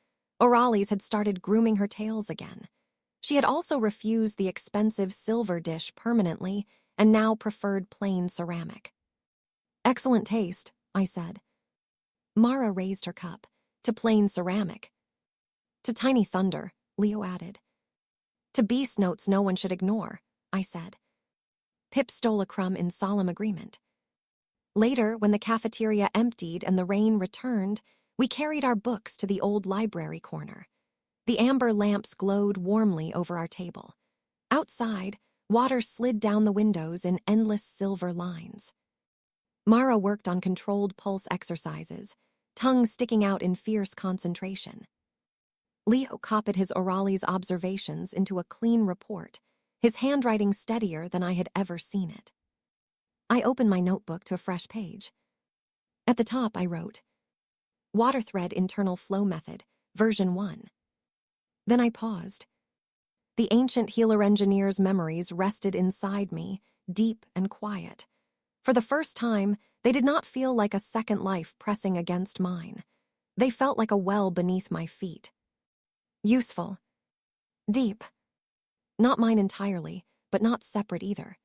Auralis had started grooming her tails again. She had also refused the expensive silver dish permanently and now preferred plain ceramic. "Excellent taste," I said. Mara raised her cup. "To plain ceramic." "To tiny thunder," Leo added. "To beast notes no one should ignore," I said. Pip stole a crumb in solemn agreement. Later, when the cafeteria emptied and the rain returned, we carried our books to the old library corner. The amber lamps glowed warmly over our table. Outside, water slid down the windows in endless silver lines. Mara worked on controlled pulse exercises, tongue sticking out in fierce concentration. Leo copied his Auralis observations into a clean report, his handwriting steadier than I had ever seen it. I opened my notebook to a fresh page. At the top, I wrote, "Water thread internal flow method, version 1. Then I paused. The ancient healer engineer's memories rested inside me, deep and quiet. For the first time, they did not feel like a second life pressing against mine. They felt like a well beneath my feet. Useful. Deep. Not mine entirely, but not separate either.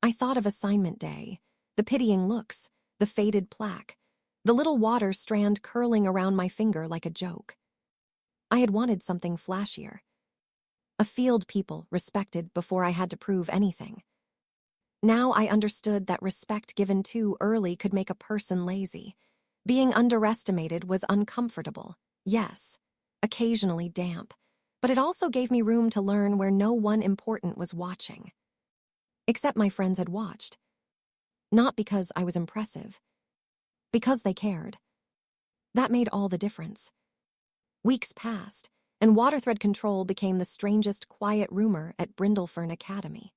I thought of assignment day, the pitying looks, the faded plaque, the little water strand curling around my finger like a joke. I had wanted something flashier. A field people respected before I had to prove anything. Now I understood that respect given too early could make a person lazy. Being underestimated was uncomfortable, yes, occasionally damp, but it also gave me room to learn where no one important was watching. Except my friends had watched. Not because I was impressive. Because they cared. That made all the difference. Weeks passed, and water thread control became the strangest quiet rumor at Brindlefern Academy.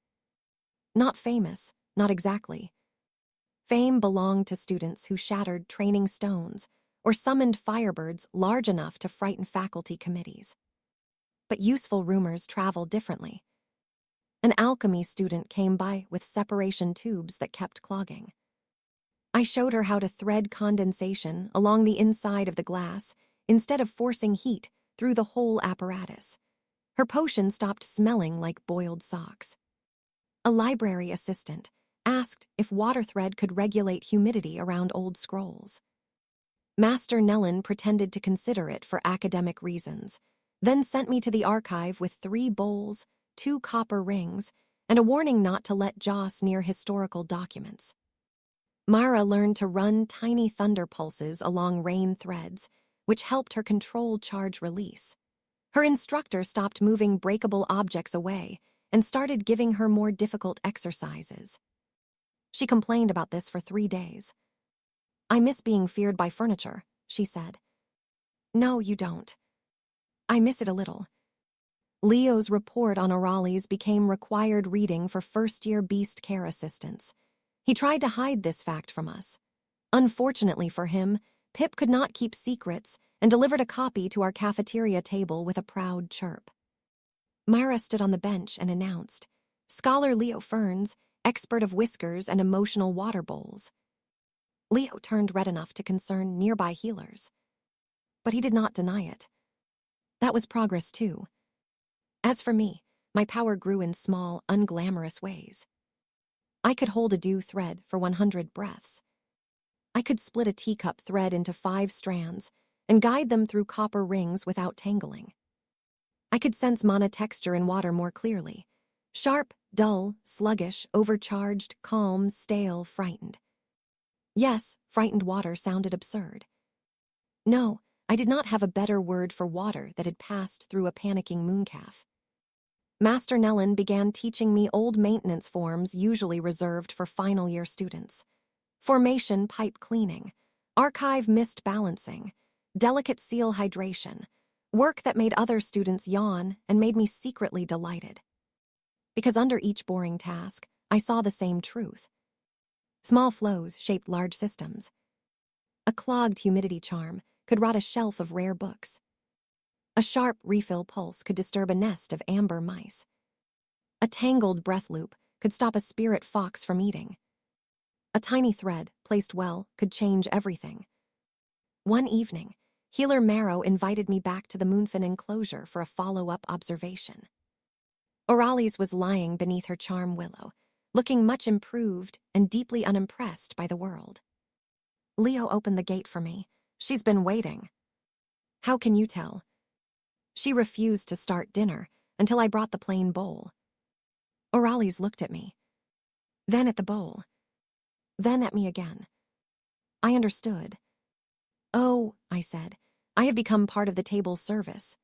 Not famous, not exactly. Fame belonged to students who shattered training stones or summoned firebirds large enough to frighten faculty committees. But useful rumors traveled differently. An alchemy student came by with separation tubes that kept clogging. I showed her how to thread condensation along the inside of the glass instead of forcing heat through the whole apparatus. Her potion stopped smelling like boiled socks. A library assistant asked if water thread could regulate humidity around old scrolls. Master Nellen pretended to consider it for academic reasons, then sent me to the archive with 3 bowls, 2 copper rings, and a warning not to let Joss near historical documents. Mara learned to run tiny thunder pulses along rain threads, which helped her control charge release. Her instructor stopped moving breakable objects away and started giving her more difficult exercises. She complained about this for 3 days. "I miss being feared by furniture," she said. "No, you don't." "I miss it a little." Leo's report on Auralis became required reading for first-year beast care assistants. He tried to hide this fact from us. Unfortunately for him, Pip could not keep secrets and delivered a copy to our cafeteria table with a proud chirp. Myra stood on the bench and announced, "Scholar Leo Ferns, expert of whiskers and emotional water bowls." Leo turned red enough to concern nearby healers. But he did not deny it. That was progress too. As for me, my power grew in small, unglamorous ways. I could hold a dew thread for 100 breaths. I could split a teacup thread into 5 strands, and guide them through copper rings without tangling. I could sense mana texture in water more clearly. Sharp, dull, sluggish, overcharged, calm, stale, frightened. Yes, frightened water sounded absurd. No, I did not have a better word for water that had passed through a panicking mooncalf. Master Nellen began teaching me old maintenance forms usually reserved for final year students. Formation pipe cleaning, archive mist balancing, delicate seal hydration, work that made other students yawn and made me secretly delighted. Because under each boring task, I saw the same truth. Small flows shaped large systems. A clogged humidity charm could rot a shelf of rare books. A sharp refill pulse could disturb a nest of amber mice. A tangled breath loop could stop a spirit fox from eating. A tiny thread, placed well, could change everything. One evening, Healer Marrow invited me back to the Moonfen enclosure for a follow-up observation. Auralis was lying beneath her charm willow, looking much improved and deeply unimpressed by the world. Leo opened the gate for me. She's been waiting. How can you tell? She refused to start dinner until I brought the plain bowl. Auralis looked at me, then at the bowl, then at me again. I understood. Oh, I said, I have become part of the table's service.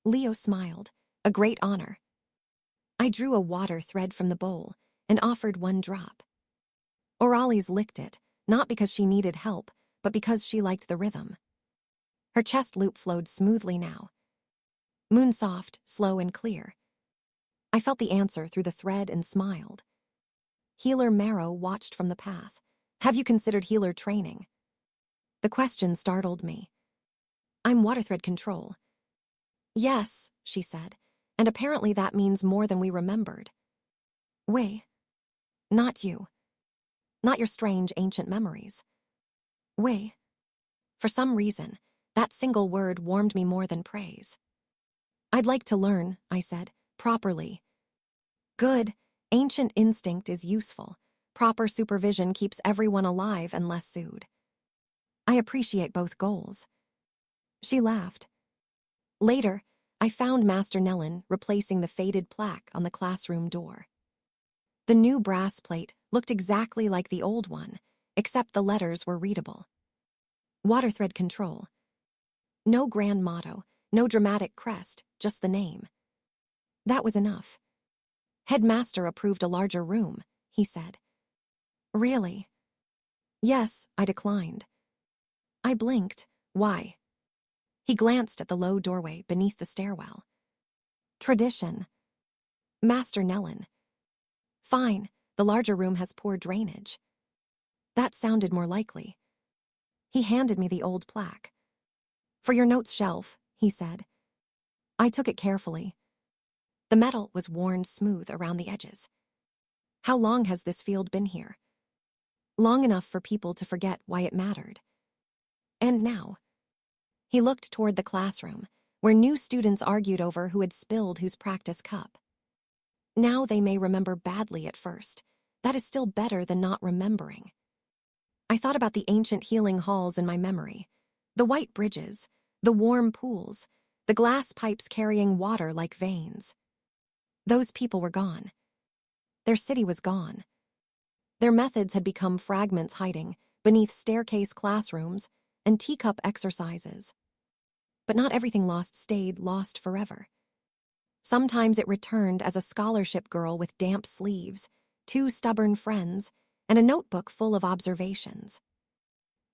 Leo smiled, a great honor. I drew a water thread from the bowl and offered one drop. Auralis licked it, not because she needed help, but because she liked the rhythm. Her chest loop flowed smoothly now. Moon soft, slow, and clear. I felt the answer through the thread and smiled. Healer Marrow watched from the path. Have you considered healer training? The question startled me. I'm water thread control. Yes, she said, and apparently that means more than we remembered. Wei. Not you. Not your strange ancient memories. Wei. For some reason, that single word warmed me more than praise. I'd like to learn, I said, properly. Good, ancient instinct is useful. Proper supervision keeps everyone alive and less sued. I appreciate both goals. She laughed. Later, I found Master Nellen replacing the faded plaque on the classroom door. The new brass plate looked exactly like the old one, except the letters were readable. Water thread control. No grand motto, no dramatic crest, just the name. That was enough. Headmaster approved a larger room, he said. Really? Yes, I declined. I blinked. Why? He glanced at the low doorway beneath the stairwell. Tradition. Master Nellen. Fine, the larger room has poor drainage. That sounded more likely. He handed me the old plaque. For your notes shelf, he said. I took it carefully. The metal was worn smooth around the edges. How long has this field been here? Long enough for people to forget why it mattered. And now? He looked toward the classroom, where new students argued over who had spilled whose practice cup. Now they may remember badly at first. That is still better than not remembering. I thought about the ancient healing halls in my memory, the white bridges, the warm pools, the glass pipes carrying water like veins. Those people were gone. Their city was gone. Their methods had become fragments hiding beneath staircase classrooms and teacup exercises. But not everything lost stayed lost forever. Sometimes it returned as a scholarship girl with damp sleeves, 2 stubborn friends, and a notebook full of observations.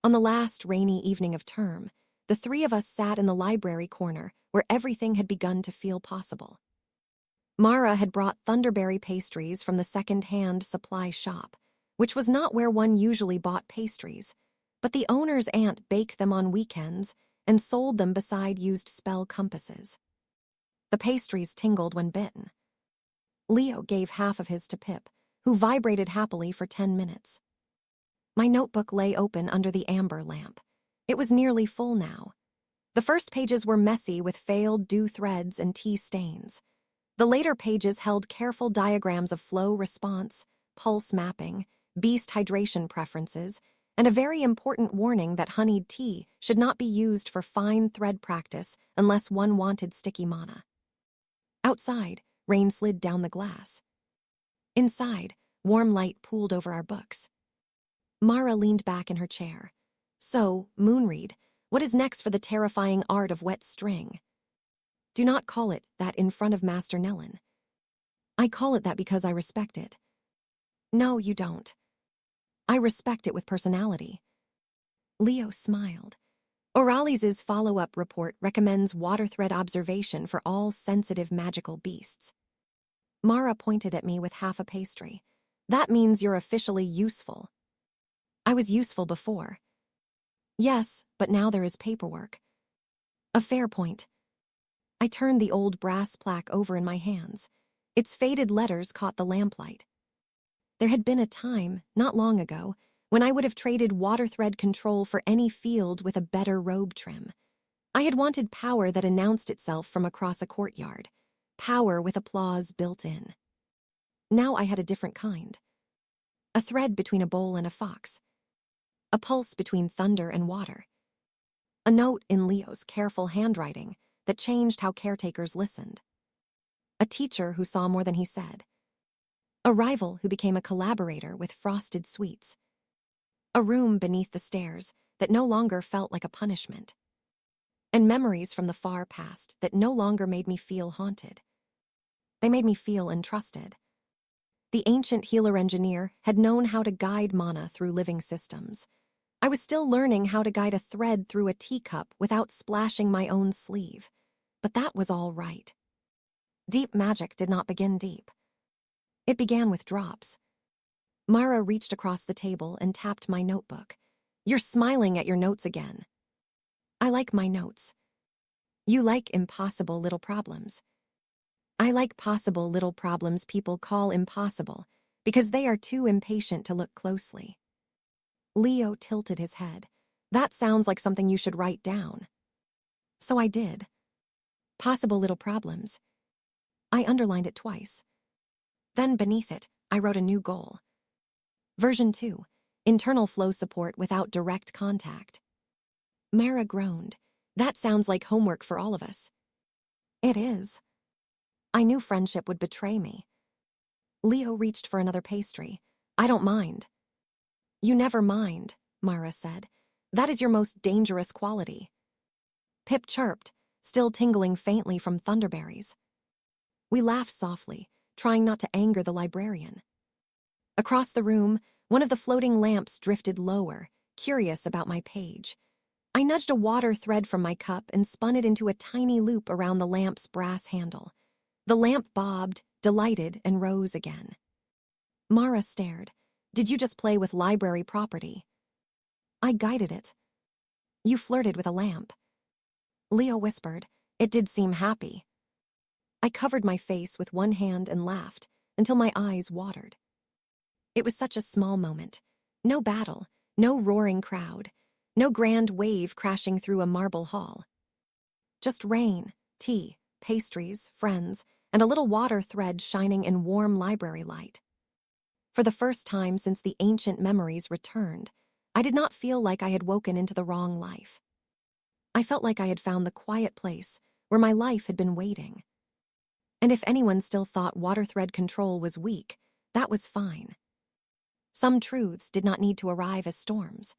On the last rainy evening of term, the 3 of us sat in the library corner where everything had begun to feel possible. Mara had brought thunderberry pastries from the second-hand supply shop, which was not where one usually bought pastries, but the owner's aunt baked them on weekends and sold them beside used spell compasses. The pastries tingled when bitten. Leo gave half of his to Pip, who vibrated happily for 10 minutes. My notebook lay open under the amber lamp. It was nearly full now. The first pages were messy with failed dew threads and tea stains. The later pages held careful diagrams of flow response, pulse mapping, beast hydration preferences, and a very important warning that honeyed tea should not be used for fine thread practice unless one wanted sticky mana. Outside, rain slid down the glass. Inside, warm light pooled over our books. Mara leaned back in her chair. So, Moonreed, what is next for the terrifying art of wet string? Do not call it that in front of Master Nellen. I call it that because I respect it. No, you don't. I respect it with personality. Leo smiled. Auralis's follow-up report recommends water thread observation for all sensitive magical beasts. Mara pointed at me with half a pastry. That means you're officially useful. I was useful before. Yes, but now there is paperwork. A fair point. I turned the old brass plaque over in my hands. Its faded letters caught the lamplight. There had been a time, not long ago, when I would have traded water thread control for any field with a better robe trim. I had wanted power that announced itself from across a courtyard, power with applause built in. Now I had a different kind. A thread between a bowl and a fox. A pulse between thunder and water. A note in Leo's careful handwriting that changed how caretakers listened. A teacher who saw more than he said. A rival who became a collaborator with frosted sweets. A room beneath the stairs that no longer felt like a punishment. And memories from the far past that no longer made me feel haunted. They made me feel entrusted. The ancient healer engineer had known how to guide mana through living systems. I was still learning how to guide a thread through a teacup without splashing my own sleeve. But that was all right. Deep magic did not begin deep. It began with drops. Mara reached across the table and tapped my notebook. You're smiling at your notes again. I like my notes. You like impossible little problems. I like possible little problems people call impossible because they are too impatient to look closely. Leo tilted his head. That sounds like something you should write down. So I did. Possible little problems. I underlined it twice. Then beneath it, I wrote a new goal. Version 2, internal flow support without direct contact. Mara groaned. That sounds like homework for all of us. It is. I knew friendship would betray me. Leo reached for another pastry. I don't mind. You never mind, Mara said. That is your most dangerous quality. Pip chirped, still tingling faintly from thunderberries. We laughed softly, trying not to anger the librarian. Across the room, one of the floating lamps drifted lower, curious about my page. I nudged a water thread from my cup and spun it into a tiny loop around the lamp's brass handle. The lamp bobbed, delighted, and rose again. Mara stared. Did you just play with library property? I guided it. You flirted with a lamp. Leo whispered. It did seem happy. I covered my face with one hand and laughed until my eyes watered. It was such a small moment. No battle, no roaring crowd, no grand wave crashing through a marble hall. Just rain, tea, pastries, friends, and a little water thread shining in warm library light. For the first time since the ancient memories returned, I did not feel like I had woken into the wrong life. I felt like I had found the quiet place where my life had been waiting. And if anyone still thought water thread control was weak, that was fine. Some truths did not need to arrive as storms.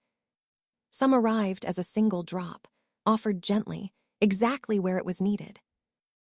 Some arrived as a single drop, offered gently, exactly where it was needed.